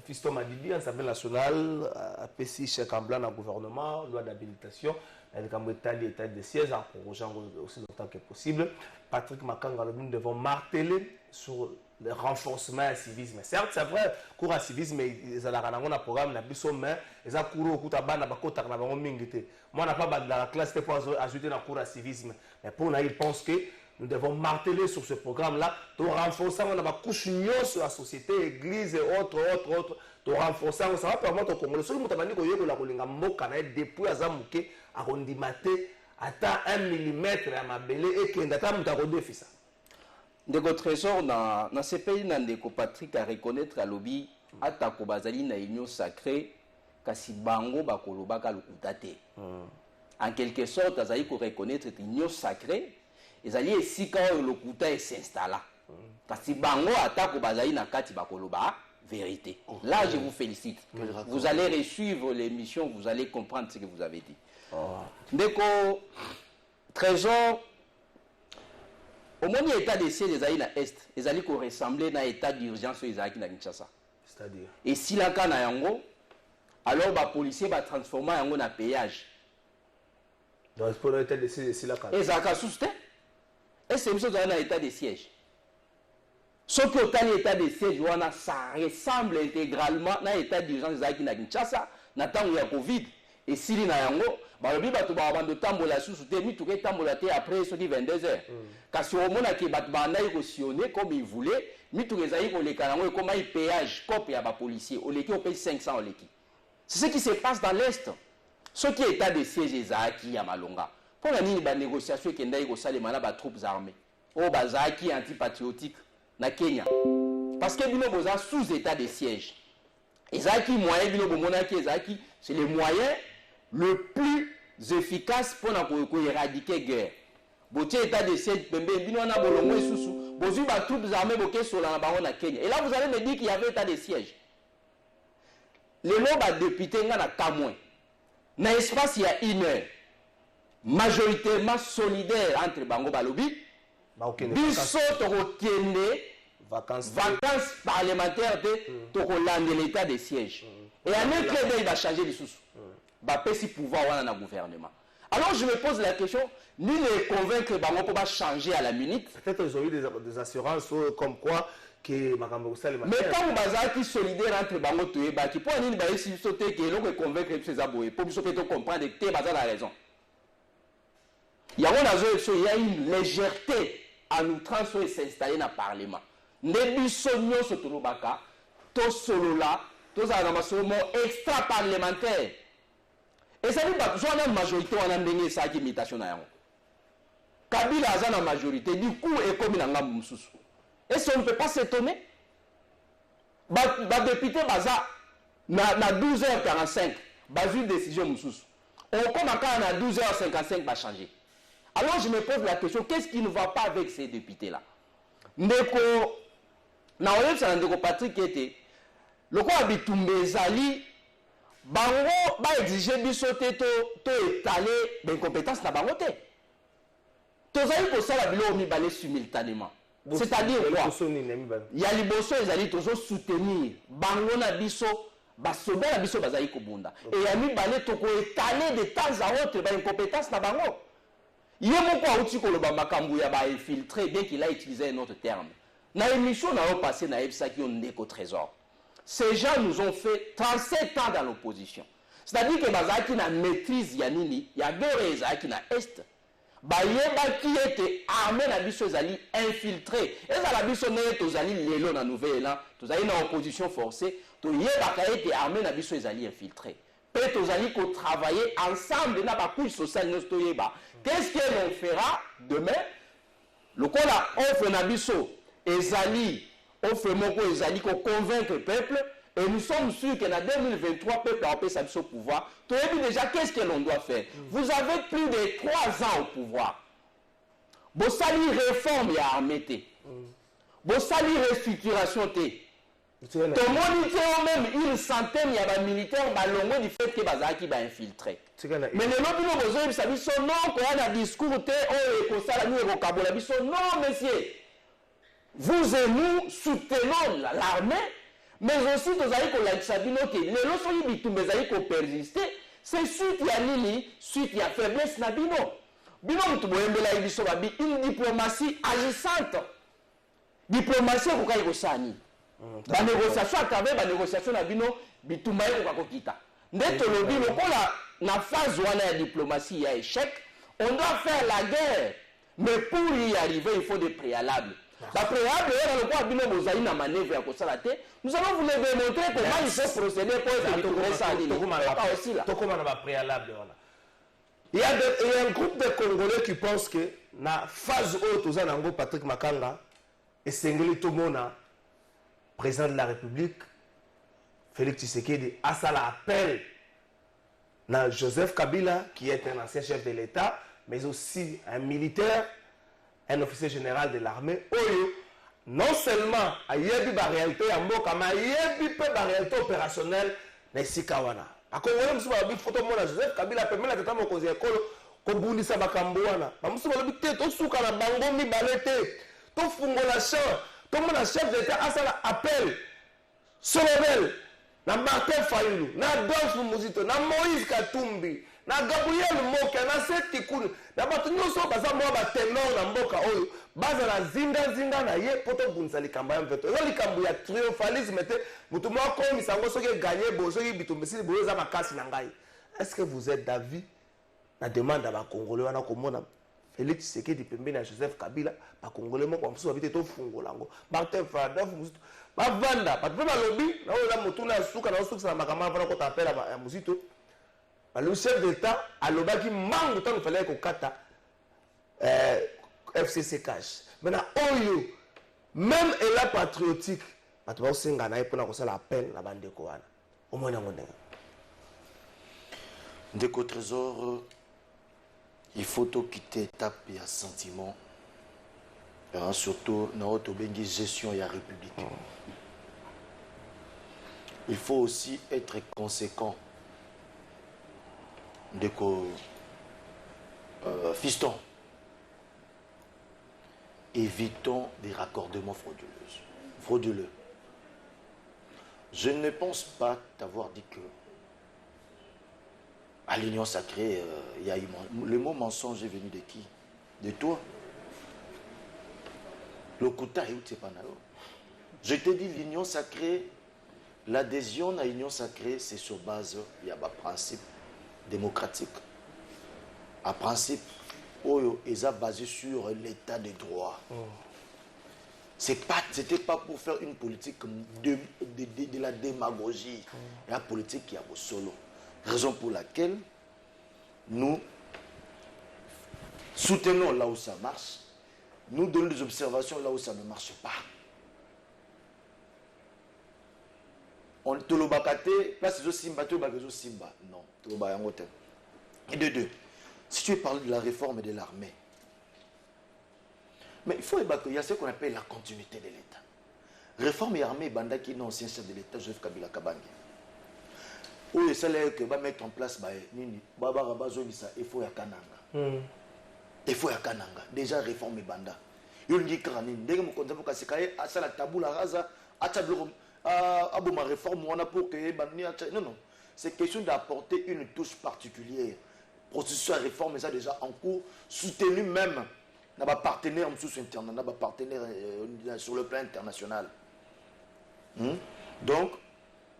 Fiston Madidi, Assemblée nationale, a PSI, chèque en blanc dans le gouvernement, loi d'habilitation, l'état de siège, en prorogeant aussi longtemps que possible. Patrick Makanga, nous devons marteler sur le renforcement du civisme. Certes, c'est vrai, cours à civisme, ils ont un programme, ils ont cours au coup de banane, moi, je n'ai pas de la classe pour ajouter un cours à civisme. Mais pour nous, ils pensent que nous devons marteler sur ce programme-là, de renforcer la couche sur la société, l'église et autres, de renforcer, ça va permettre au Congolais. Si vous avez dit que vous avez depuis Azamuke, à Rondimate, à 1 mm à Mabele, et que vous avez fait ça. Ndeko trésor dans ces pays, Ndeko Patrick a reconnaître à lobby, à Takobazali, na union sacrée, kasi bango bakolo baka lukutate. En quelque sorte, Azali ko reconnaître l'union sacrée. Les alliés ici quand le Kuta s'installe. Parce que Bango attaque au Bazaï na Kati Bakoloba, vérité. Là, je vous félicite. Vous allez suivre l'émission, vous allez comprendre ce que vous avez dit. Ndeko, trésor, au moins l'état de siège des alliés na Est, les alliés qui ressemblaient à l'état d'urgence aux alliés na Kinshasa. C'est-à-dire. Et si la cas na yango, alors les policiers va transformer yango na péage. Donc, pour l'état de siège, c'est la cas. Et ça a soutenu. Et c'est dans un état de siège. Ce qui est un état de siège, ça ressemble intégralement à un état d'urgence qui na Kinshasa, na temps où il y a Covid. Et si il y a balobi bato babando tambola susu te mituka etambola te après soki 22h kasi omonaki bato bandaki kosione comme il voulait mituka ezali koleka yango ekomai péage cope ya bapolicier oleki opesi 500 oleki. C'est ce qui se passe dans l'Est. Ce qui est état de siège ezalaki ya malonga mpona nini banégociation ekendaki kosalema na batroupes armées oyo bazalaki antipatriotique na Kenya parce que bino boza sous état de siège ezalaki moyen bino bomonaki ezalaki c'est le moyen le plus efficace pour éradiquer guerre. Botie état de siège pembe bino wana bolongo esusu bozwi ba troupes armées bokesola na bango na Kenya. Et là vous allez me dire qu'il y avait état de siège. Les lois ba député nga na Kamwe. Na espace il y a 1 heure. Majoritairement solidaire entre bango balobi. Biso tokokende vacances parlementaires de tokolande l'état de siège. Et un autre clé il va changer les sous. Si pouvoir wana na gouvernement. Alors je me pose la question, ni les convaincre bango pour changer à la minute. Peut-être ils ont eu des assurances comme quoi que makambo salema. Mais quand vous bazaki solidaire entre bango to ebaki pour nini ba esi sauter que l'on convaincre ces aboyés pour biso peut comprendre que baza la raison. Il y a une légèreté à outrance et s'installer dans le parlement. Nebiso nyonso tolobaka to solola to za na masomo extra parlementaire. Et ça veut dire que la majorité on a une imitation na yango. Kabila a la majorité du coup est comme na ngambu mususu. Et si on ne peut pas s'étonner ba député baza na 12h45 bazu une décision mususu. On commence à 12h55 va changer. Alors je me pose la question, qu'est-ce qui ne va pas avec ces députés-là? Ndeko na oyebisa ndeko Patrick était lokola bitumbe ezali bango ba exiger biso te to étaler ben compétences na bango te. Tozali kosala bilo mibale simultanément. C'est-à-dire quoi? Il y a liboso ezali tozo soutenir bango na biso basoda na biso bazali kobunda. Et ya mibale toko étaler de temps à autre ba incompétence na bango. Il y a beaucoup à outil koloba makambu ya ba infiltré bien qu'il a utilisé un autre terme. Na émission na passé na EPSA qui ont ndeko trésor. Ces gens nous ont fait 37 ans dans l'opposition. C'est-à-dire que bazaki na maîtrise ya nini, ya guerre ezaki na est. Bayeba qui était armé na biso ezali infiltré. Ezala biso ne tozali lelo na nouvelle tozali na opposition forcée, to yeba ka était armé na biso ezali infiltré. Peut tozali ko travailler ensemble na ba couche sociale no toyeba. Qu'est-ce que l'on fera demain? Le coup là offre na biso ezali offre moko ezali ko convaincre le peuple et nous sommes sûrs que en 2023 peuple a passé au pouvoir. Tu as vu déjà qu'est-ce que l'on doit faire? Vous avez plus de 3 ans au pouvoir. Vous sali réforme ya armée. Vous sali restructuration té. Ton moniteur même une centaine ya ba militaires balongo du fait que bazaki ba infiltré. Mais le lobby no besoin de savoir son nom quand on a discours té oh et ça la nuit au kabola biso non messieurs. Vous et nous soutenons l'armée, mais aussi nous allons la sabino que les lois bitumbe zali ko persister, c'est suite ya nini, suite ya faiblesse na bino. Bino mutu boyembela biso ba une diplomatie agissante. Diplomatie ko kai ko sani. La négociation à travers la négociation na bino bitumba ko kokita. Ndeto lobi lokola na phase wana ya diplomatie ya échec, on doit faire la guerre. Mais pour y arriver, il faut des préalables. La préalable, manœuvre nous allons vous démontrer comment il faut procéder pour éviter ça. Il y a un groupe de Congolais qui pense que la phase où Patrick Makanga et Sengeli Tomona, président de la République, Félix Tshisekedi, a ça l'appel à Joseph Kabila, qui est un ancien chef de l'État, mais aussi un militaire, un officier général de l'armée, non seulement a yebi la réalité à Mboka, mais yebi la réalité opérationnelle de Sikawana. A Congolais, nous avons vu photo de Joseph Kabila, permet la tête de mon école, comme Boulissa Bakambouana. Nous avons vu tête, tout souka la bango mi balete, tout fungola champ, tout le monde chef d'État a ça appel solennel. Na Martin Fayulu, na Adolphe Muzito, na Moïse Katumbi, na Gabriel Moka, na Seti Kunu, na bato nyonso baza mwa ba tenor na mboka oyo, baza na zinda na ye poto bunza likambo ya mveto. Yo likambo ya triomphalisme te, mutu mwa ko misango soki gagner bozo yi bitumbe si bozo za makasi na ngai. Est-ce que vous êtes d'avis na demande à Congolais wana komona Félix Tshisekedi pembeni na Joseph Kabila ba Congolais moko amsusu babite to fungolango Martin Fayadov mususu ba vanda ba pe ba lobby na ola motuna suka na suka na makama vana ko tapela ya muzito le chef d'État alobaki mangu tant il fallait ko kata FCC cash maintenant oyo même élan patriotique bato ba senga na epona ko sala appel na bandeko wana au moins ngondenga Ndeko Trésor, il faut quitter étape et un sentiment, surtout dans notre gestion et la République. Il faut aussi être conséquent. Ndeko fiston, évitons des raccordements frauduleux. Je ne pense pas t'avoir dit que à l'union sacrée, il y a eu le mot mensonge est venu de qui? De toi. Le Kouta est où c'est pas nalo. Je te dis l'union sacrée, l'adhésion à l'union sacrée, c'est sur base, il y a un principe démocratique. Un principe où ils ont basé sur l'état de droit. C'était pas pour faire une politique de la démagogie. Il y a une politique qui a beau solo. Raison pour laquelle nous soutenons là où ça marche, nous donnons des observations là où ça ne marche pas. On te le bakate, place de Simba, tu le Simba. Non, tu le et de deux, si tu parles de la réforme de l'armée, mais il faut qu'il y a ce qu'on appelle la continuité de l'État. Réforme et armée, Banda qui est l'ancien chef de l'État, Joseph Kabila Kabange. Où est celle que va mettre en place Baba Rabazonisa il faut ya Kananga. Il faut ya Kananga. Déjà réforme Banda. Il dit Krani, dès que mon contact pour Kasikaye, à ça la taboula rasa, à tableau, à ma réforme, on a pour que non, non. C'est question d'apporter une touche particulière. Processus de réforme, ça déjà en cours, soutenu même dans nos partenaires sur le plan international. Donc,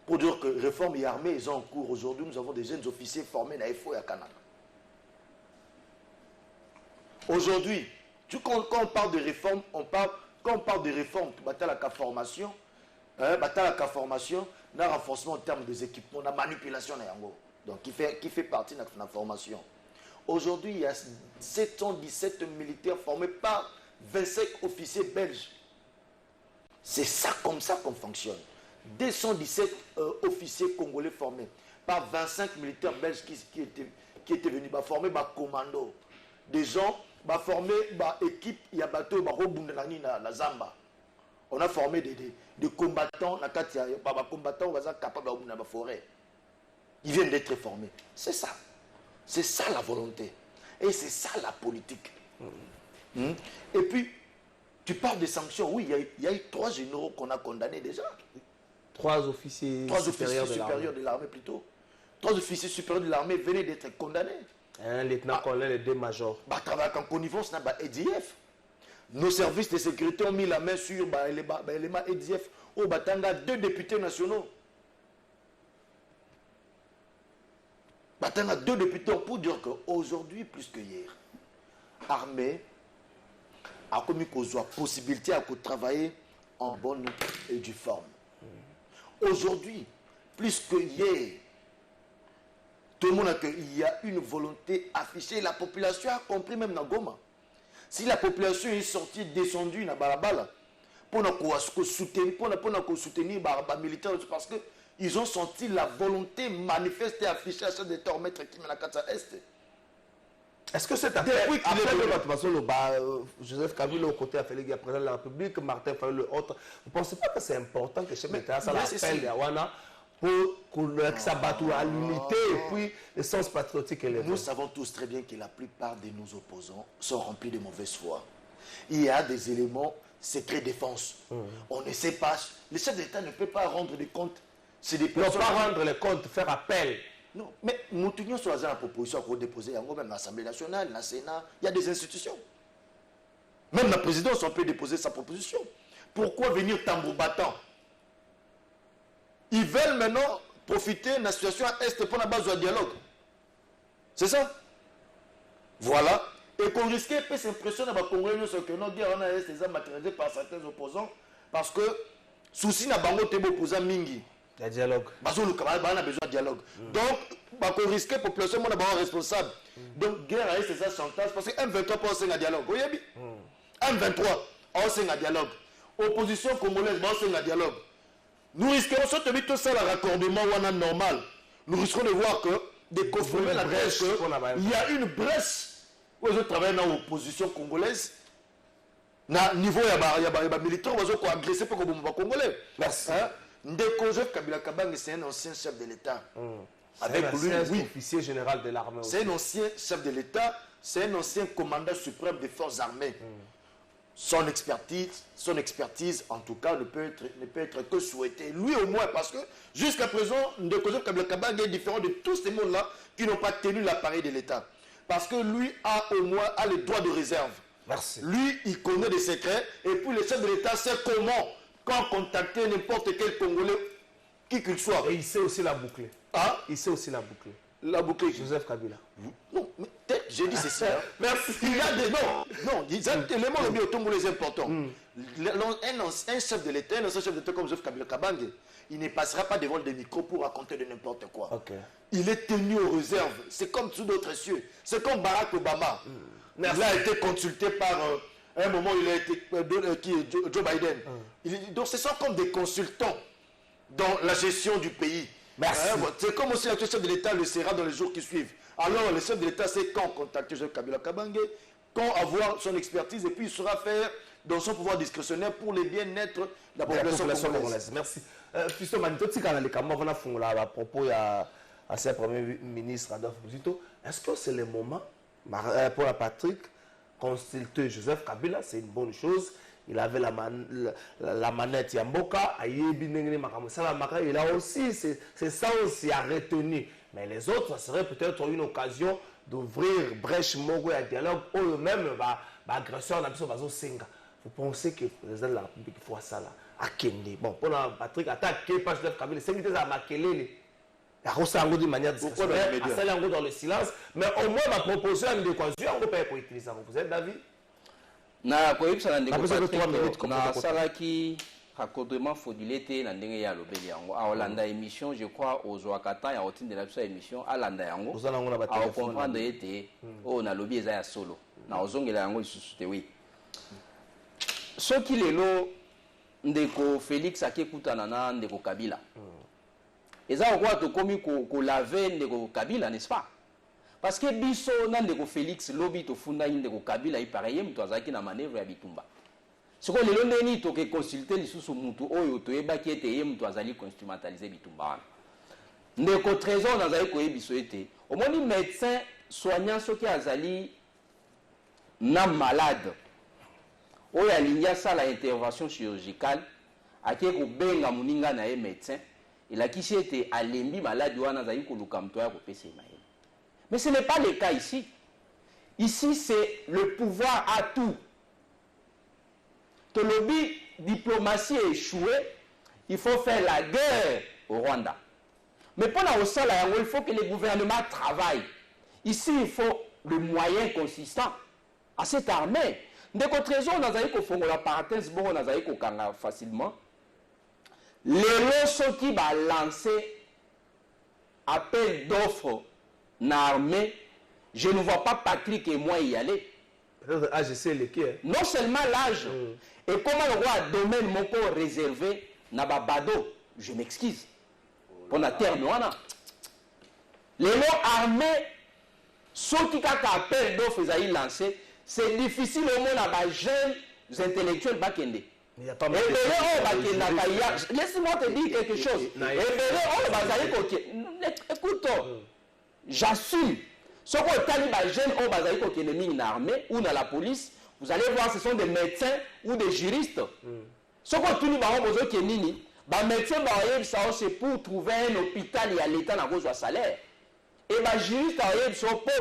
pour dire que réforme et armée, ils sont en cours. Aujourd'hui, nous avons des jeunes officiers formés dans l'EFO et à Canada. Aujourd'hui, quand on parle de réforme, quand on parle de réforme, la formation, un renforcement en termes des équipements, la manipulation, donc qui fait partie de la formation. Aujourd'hui, il y a 717 militaires formés par 25 officiers belges. C'est ça comme ça qu'on fonctionne. 217 officiers congolais formés par 25 militaires belges qui étaient venus former par commando. Des gens formés par équipe, il y a bateau na Zamba. On a formé des combattants, combattants capables de la forêt. Ils viennent d'être formés. C'est ça. C'est ça la volonté. Et c'est ça la politique. Et puis, tu parles des sanctions. Oui, il y a eu 3 généraux qu'on a condamnés déjà. 3 officiers supérieurs de l'armée plutôt. 3 officiers supérieurs de l'armée venaient d'être condamnés. Un lieutenant-colonel et 2 majors. Travailler en connivence avec EDF. Nos services de sécurité ont mis la main sur l'élément EDF. Au Batanga, 2 députés nationaux. Batanga, 2 députés pour dire qu'aujourd'hui, plus que hier, l'armée a commis la possibilité de travailler en bonne et due forme. Aujourd'hui, plus que hier, tout le monde a qu'il y a une volonté affichée. La population a compris même dans Goma. Si la population est sortie, descendue dans Balabala, pour soutenir les militaires, parce qu'ils ont senti la volonté manifestée, affichée à ce de maître qui m'a la Est. Est-ce que c'est après Joseph Kabila au côté affilié à président de la République, Martin Fayulu le autre, vous ne pensez pas que c'est important que chef d'État ça l'appelle Yawana pour que ça batte à l'unité et puis le sens patriotique élevé? Nous savons tous très bien que la plupart de nos opposants sont remplis de mauvaise foi. Il y a des éléments secret défense. On ne sait pas. Le chef d'État ne peut pas rendre des comptes. C'est des personnes. Ne pas rendre les comptes, faire appel. Non, mais nous tenons sur la proposition qu'on déposer même dans l'Assemblée nationale, dans le Sénat, il y a des institutions. Même la présidence, on peut déposer sa proposition. Pourquoi venir tambour battant? Ils veulent maintenant profiter de la situation à Est pour la base du dialogue. C'est ça? Voilà. Et qu'on risquait peut s'impressionner à Congolais que nos guerres on a ces armes matérialisées par certains opposants parce que souci n'a pas été opposant mingi. Il y a dialogue. Parce qu'on a besoin de dialogue. Donc, qu'on risquait la population on a responsable. Donc guerre a ces chantage parce que M23 pas un dialogue. Vous voyez M23 a un dialogue. Opposition congolaise a un dialogue. Nous risquons surtout tout ça le raccordement normal. Nous risquons de voir que des confirmer la brèche il y a une brèche où ils travaillent dans l'opposition congolaise. Na niveau il y a militaires qui ont agressé pour les Congolais. Merci. Ndeko Joseph Kabila Kabange, c'est un ancien chef de l'État. Avec lui, oui, officier général de l'armée. C'est un ancien chef de l'État, c'est un ancien commandant suprême des forces armées. Son expertise, en tout cas, ne peut être que souhaitée. Lui au moins, parce que jusqu'à présent, Ndeko Joseph Kabila Kabange est différent de tous ces mondes-là qui n'ont pas tenu l'appareil de l'État. Parce que lui a au moins les droits de réserve. Merci. Lui, il connaît des secrets, et puis le chef de l'État sait comment, quand contacter n'importe quel Congolais, qui qu'il soit. Et il sait aussi la boucler. Ah, il sait aussi la boucler. La boucler. Joseph Kabila. Non, mais j'ai dit ceci. Merci. Il y a des non, l'élément le mieux au les important. Un chef de l'État, un ancien chef d'État comme Joseph Kabila Kabange, il ne passera pas devant des micros pour raconter de n'importe quoi. Okay. Il est tenu aux réserves. C'est comme sous d'autres cieux. C'est comme Barack Obama. Il a été consulté par à un moment, il a été Joe Biden. Donc ce sont comme des consultants dans la gestion du pays. C'est comme aussi le chef de l'État le sera dans les jours qui suivent. Alors le chef de l'État sait quand contacter Joseph Kabila Kabange, quand avoir son expertise, et puis il saura faire dans son pouvoir discrétionnaire pour le bien-être de la population congolaise. Merci. Fiston Manito, si on a les camarades à propos à ce Premier ministre Adolphe Muzito, est-ce que c'est le moment pour la Patrick consulter Joseph Kabila? C'est une bonne chose. Il avait la manette Yamboka, il a aussi c'est ça aussi à retenir. Mais les autres, ça serait peut-être une occasion d'ouvrir brèche mogo à dialogue ou même agresseur vous pensez que le président de la République faut ça là à Kende. Bon, pour la Patrick attaquer pas Joseph Kabila, c'est invité à Makelele. Il y a aussi de manière discrétionnaire, à dans le silence, mais au moins ma proposition est de quoi on peut pas utiliser. Vous êtes d'avis? Na koyebisa na ndeko Patrick na salaki raccordement fraudulé na ndenge ya lobeli yango aolanda émission je crois ozwaka temps ya otindela biso émission alanda yango a comprendre ete o na lobby eza ya solo na ozongela yango lisusu te oui soki lelo ndeko Félix akekutana na ndeko Kabila eza kwa tokomi ko laver ndeko Kabila n'est-ce pas? Parce que biso nandeko Félix lobby to funda ndeko Kabila ipareil mtu azaki na manœuvre ya bitumba. Siko lelo ndeni to ke consulter lisusu mutu oyo to ebaki ete ye mtu azali instrumentaliser bitumba. Ndeko Trésor nazali ko yebiso ete omoni médecin soignant soki azali na malade oyo alingi asala intervention chirurgicale ake ko benga muninga na ye médecin elakisi ete alembi malade wana azali koluka mtu ya kopesa ye. Mais ce n'est pas le cas ici. Ici, c'est le pouvoir à tout. Ton lobby diplomatie échoué, il faut faire la guerre au Rwanda. Mais pendant au sol, il faut que le gouvernement travaille. Ici, il faut le moyen consistant à cette armée. Dès qu'au trésor, on a la parenthèse, on a facilement. Les lois qui va lancer appel d'offres l'armée, je ne vois pas Patrick et moi y aller. Non seulement l'âge, et comment le roi domaine mon corps réservé, n'a pas bado, je m'excuse. Pour la terre noire. Les lois armées, ceux qui ont appel d'offres lancé, c'est difficile au monde à jeunes intellectuels bakende. Laisse-moi te dire quelque chose. Écoute, j'assume. Ce qu'on tali les jeunes au Bazaïko qui est mis dans l'armée ou dans la police, vous allez voir, ce sont des médecins ou des juristes. Ce qu'on tue les besoin qui est nini, les médecins c'est pour trouver un hôpital et à l'État n'a pas de salaire. Et les juristes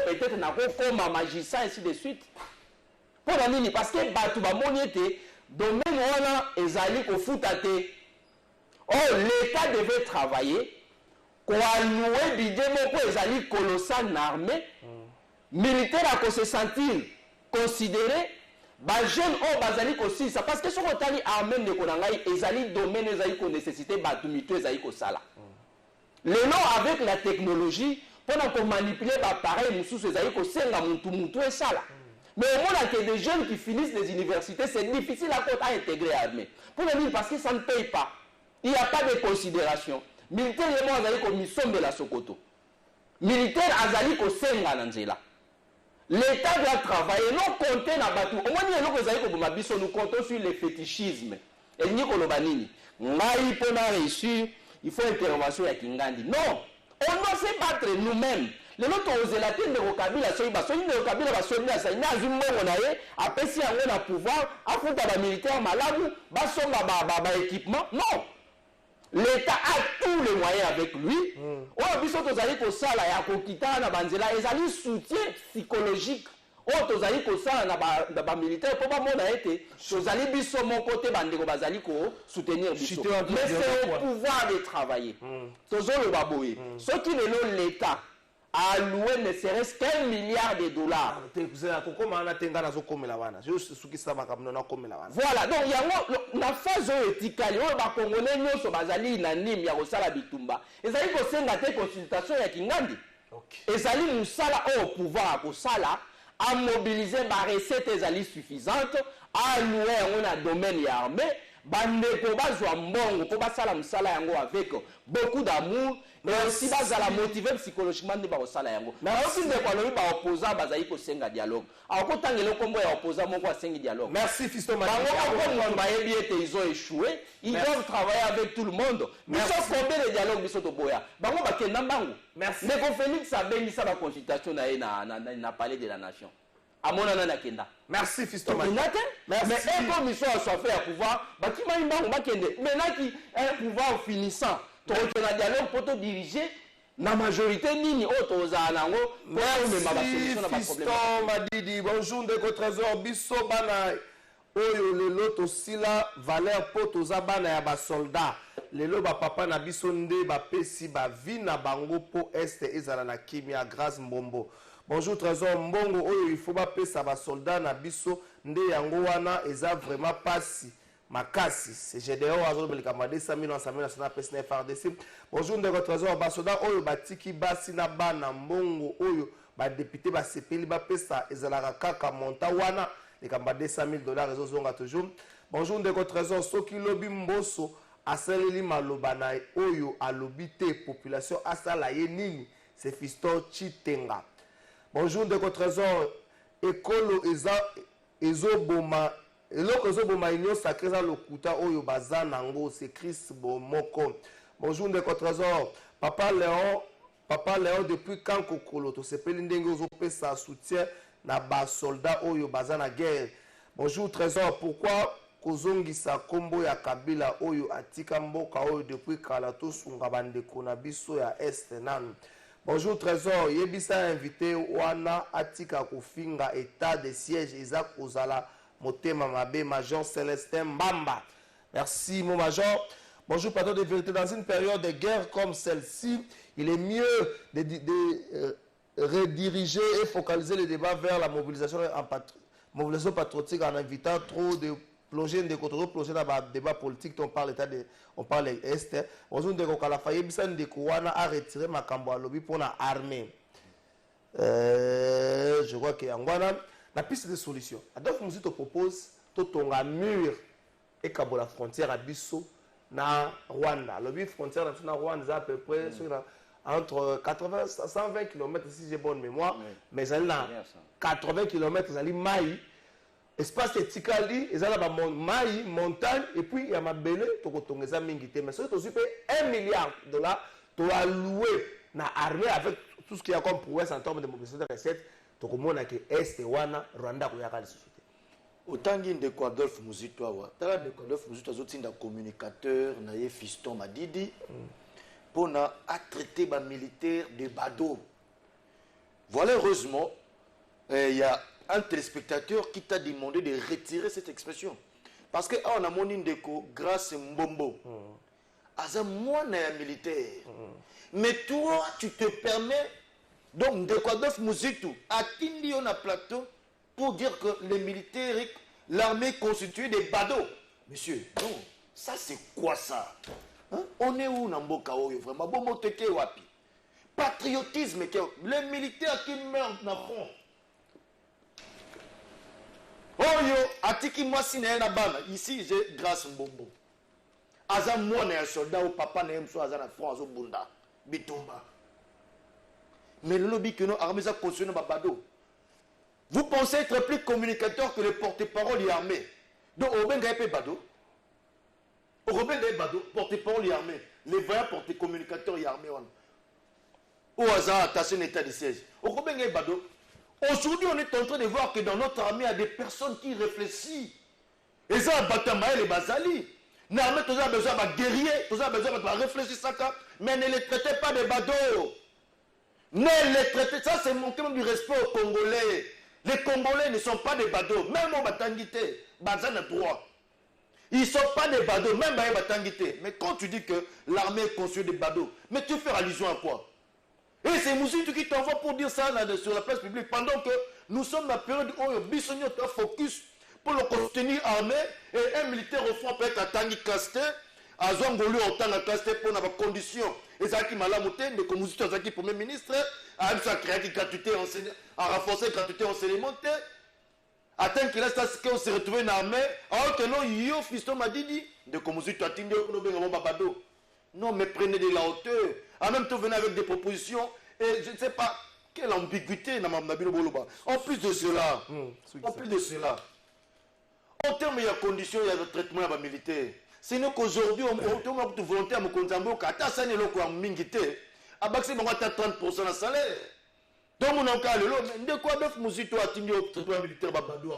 peut-être n'a pas comme un magistrat ainsi de suite. Pour la nini parce que tout le monde était domaine où ils allaient au foot à thé. Oh, l'État devait travailler. Pour allouer budget moko ezali colossal na armée militaire à se sentir considéré jeune au bazali aussi ça parce que sur otali armée de konangai ezali domaine ezali ko nécessité batumito ezali ko sala lelo avec la technologie pour manipuler l'appareil mususu ezali ko senga mutu et sala mais au moins que des jeunes qui finissent les universités c'est difficile à intégrer l'armée pour le dire parce que ça ne paye pas il n'y a pas de considération militaire les azali ko misombe la Sokoto militaire azali ko senga na nzela. L'État doit travailler, non compter na batu. Au moins, nous comptons sur le fétichisme. Et nous avons pour réussir, il faut intervention à Kingandi. Non, on doit se battre nous-mêmes. Les autres ont la tête de Rokabila, après si on a pouvoir, affronter les militaires malades, équipement. Non. L'État a tous les moyens avec lui. On soutien psychologique. Militaire soutenir. Mais c'est au pouvoir de travailler. Ce qui est l'État a alloué ne serait-ce qu'$1 milliard. Voilà, donc il y a la phase éthique, les Congolais sont basés dans Nîmes, Bitumba. Ils ont une consultation avec Kingandi. Ils ont au pouvoir à mobiliser les recettes suffisantes, à allouer un domaine armé. Bandeko bazwa mbongo po basala musala yango avec beaucoup d'amour mais aussi bazala motiver psychologiquement de basala yango mais aussi de kwa lobi ba opposant bazali ko senga dialogue ako tangelo kombo ya opposant moko asengi dialogue. Merci Fiston Madi. Bango ba yebi ete ils ont échoué, ils doivent travailler avec tout le monde. Mais sauf combien de dialogue biso to boya bango ba kenda bango. Merci. Mais ko Félix abengi sa ba consultation na palais de la nation. Merci Fiston Madi. Mais un commission soit fait à pouvoir, maintenant qui un pouvoir finissant, tu as un dialogue pour te diriger, la majorité nini autres anango. Merci Fiston Madi. Bonjour de votre trésor biso bana oyo lelo to sila valeur poto za bana ya ba soldat. Lelo ba papa na biso nde ba pesi ba vi na bango po este ezala na kimia grâce mbombo. Bonjour Trésor Mbongo oyo il faut pas ça ba soldat na biso nde yango wana eza vraiment pasi makasi c'est GDO azo belika ma 200,000 ensemble national PSN FRDC. Bonjour ndeko Trésor ba soldat oyo batiki basi na bana Mbongo oyo ba député ba sepeli ba pesa ezala kaka monta wana likamba $200,000 ezozonga toujours. Bonjour ndeko Trésor soki lobi mboso asaleli maloba na oyo alobite population asala ye nini c'est Fiston Chitenga. Bonjour de votre trésor ekolo ezoboma eloko ezoboma union sacrée za lokuta oyo baza nango c'est Chris Bomoko. Bonjour de votre trésor Papa Léon depuis quand kokolo to sepeli ndenge ozopesa soutien na ba soldat oyo baza na guerre. Bonjour trésor pourquoi kozongisa kombo ya Kabila oyo atika mboka oyo depuis kala to sunga bandeko na biso ya est nanu. Bonjour Trésor, yebisa invité wana atika kofinga état de siège Isaac Ozala motema mabe Major Célestin Mbamba. Merci mon Major. Bonjour patron de vérité, dans une période de guerre comme celle-ci, il est mieux de rediriger et focaliser le débat vers la mobilisation patriotique en invitant trop de plonger de côté plonger dans le débat politique on parle est bonjour de Kalafa yebisa ndeko wana a retiré makambo alobi pour la armée je crois que yangwana la piste de solution Adolphe Muzito propose totonga mur et kabo la frontière à biso na Rwanda lobi frontière na Rwanda à peu près entre 80 120 km si j'ai bonne mémoire mais elle na 80 km ali mai espace etikali ezala ba mai montagne et puis il y a mabele tokotongeza mingi te mais surtout super $1 milliard to alloué na armée avec tout ce qui a comme prouesse en termes de mobilisation de recettes tokomona que est wana Rwanda ko yakali société otangi ndeko Adolphe Muzito awa tala ndeko Adolphe Muzito azotinda communicateur na ye Fiston Madidi pona a traité ba militaire de bado. Voilà heureusement il y a un téléspectateur qui t'a demandé de retirer cette expression. Parce que on a mon indéco grâce Mbombo. As un moine militaire. Mais toi, tu te permets Donc, Ndekwadov Mouzitou a tindi on a plateau pour dire que les militaires, l'armée constituée des badauds. Monsieur, non, ça c'est quoi ça? Hein? On est où Namboka Oyo vraiment? Bon, moteke wapi. Patriotisme, les militaires qui meurent dans le front. Oyo, atiki moi si na bana. Ici, j'ai grâce Mbombo. Aza moi un soldat ou papa na mso aza na front azo bunda. Bitumba. Mais le lobby que nos armées a construit nos babado. Vous pensez être plus communicateur que le porte-parole et armé. Donc, au Benga épée bado. Au Benga bado, porte-parole et armé. Les vrais porte-communicateurs et armés. Au hasard, attaché un état de siège. Au Benga bado. Aujourd'hui, on est en train de voir que dans notre armée, il y a des personnes qui réfléchissent. Et ça, Batamaël et Bazali. L'armée, tu as besoin de guerriers, tu as besoin de réfléchir ça, mais ne les traitez pas de badauds. Ne les traitez, ça c'est manquer même du respect aux Congolais. Les Congolais ne sont pas des badauds, même au Batangité, Bazan a droit. Ils ne sont pas des badauds, même au Batangité. Mais quand tu dis que l'armée est conçue des badauds, mais tu fais allusion à quoi? Et c'est Moussitou qui t'envoie pour dire ça là, sur la place publique, pendant que nous sommes dans la période où Bissonio a focus pour le contenir armé et un militaire au front peut être à Tangi Kasté, à Zongolu au Tanga Kasté pour avoir conditions. Et ça qui m'a lamouté, mais comme Moussitou a qui premier ministre, a créé une gratuité enseignante, a renforcé la gratuité enseignement, à tel qu'il reste à ce qu'on s'est retrouvé dans l'armée, alors que non, yo, fiston m'a dit, de comme Moussitou a tindé au Babado. Non, mais prenez de la hauteur. En même temps, venez avec des propositions. Et je ne sais pas quelle ambiguïté dans ma Nabilo Boloba. En plus de cela, en termes de conditions, il y a le traitement militaire. C'est qu'aujourd'hui, on a volontaire à me condamner au Qatar, ça n'est pas mingité. À Baxi, on a 30% de salaire. Donc, on a encore le lot. De quoi Bœuf Mouzito a tenu au traitement militaire Babadou?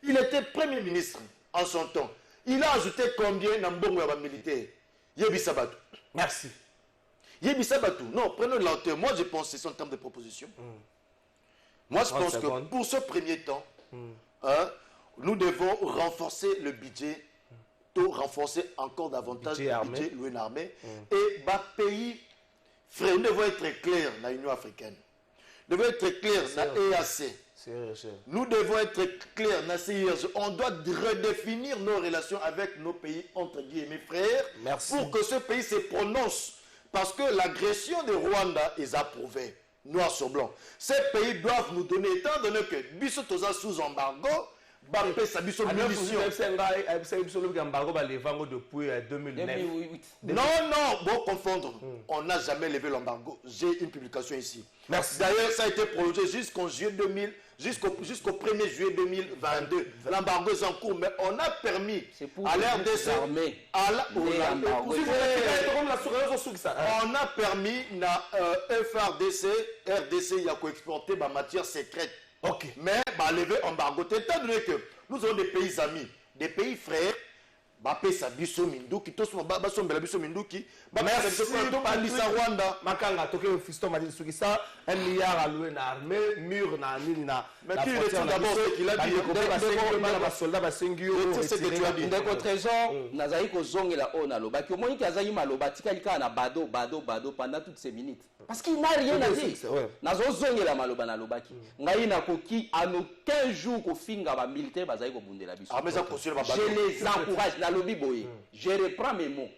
Il était Premier ministre en son temps. Il a ajouté combien dans le bon militaire? Yebi Sabatou. Merci. Yebi Sabatou. Non, prenons de la hauteur. Moi, je pense que c'est en termes de proposition. Moi, je pense que pour ce premier temps, nous devons renforcer le budget, renforcer encore davantage le budget loué l'armée. Et bah, pays, frère, nous devons être clairs dans l'Union africaine. Nous devons être clairs dans l'EAC. Nous devons être clairs dans CIRG. On doit redéfinir nos relations avec nos pays, entre guillemets, frères, pour que ce pays se prononce. Parce que l'agression de Rwanda est approuvée, noir sur blanc. Ces pays doivent nous donner, étant donné que Bissot est sous embargo, Bampé sa Bissot munitions. Depuis 2009. Non, bon confondre. On n'a jamais levé l'embargo. J'ai une publication ici. Merci. D'ailleurs, ça a été prolongé jusqu'au 1er juillet 2022. L'embargo est en cours, mais on a permis à l'RDC, on a permis à FRDC, RDC, il y a exporté ma matière secrète. Ok. Mais lever l'embargo, étant donné que nous avons des pays amis, des pays frères. Bape Sabiso Minduki, tous nos babas sont Belabiso Minduki. Merci Rwanda. Makanga, toke fiston m'a dit ça, 1 milliard alloué na armée, mur na nini na. Mais qui retient d'abord ce qu'il a dit? Les soldats ba sengio. Ndeko trésor, nazali ko zongela ona loba. Ki omoni ki azali maloba tikali ka na bado pendant toutes ces minutes. Parce qu'il n'a rien à dire. Nazo zongela maloba na lobaki. Ngai na koki en aucun jour ko finga ba militaire bazali ko bundela biso. Je les encourage. Na lobby boye, je reprends mes mots.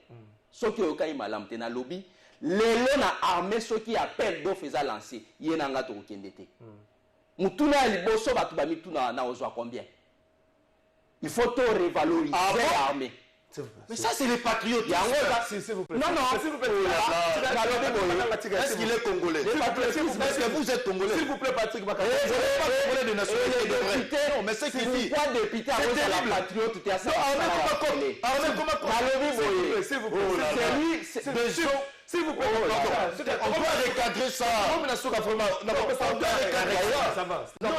Ce qui est au cas malamte na lobby, les na armée ceux qui appellent d'offres à lancer, yenanga to kendete. Mutuna liboso batu ba mituna na ozwa combien? Il faut to revaloriser l'armée. Mais ça, c'est les patriotes. S'il vous plaît. Non, s'il vous plaît. Est-ce qu'il est congolais? Est-ce que vous êtes congolais? S'il vous plaît, Patrick Bakar. Vous n'êtes pas congolais de nationalité. Non, mais c'est qui pourquoi député à la patriote, tu as ça. S'il vous plaît. S'il vous plaît, on doit recadrer ça. On doit recadrer ça. Non.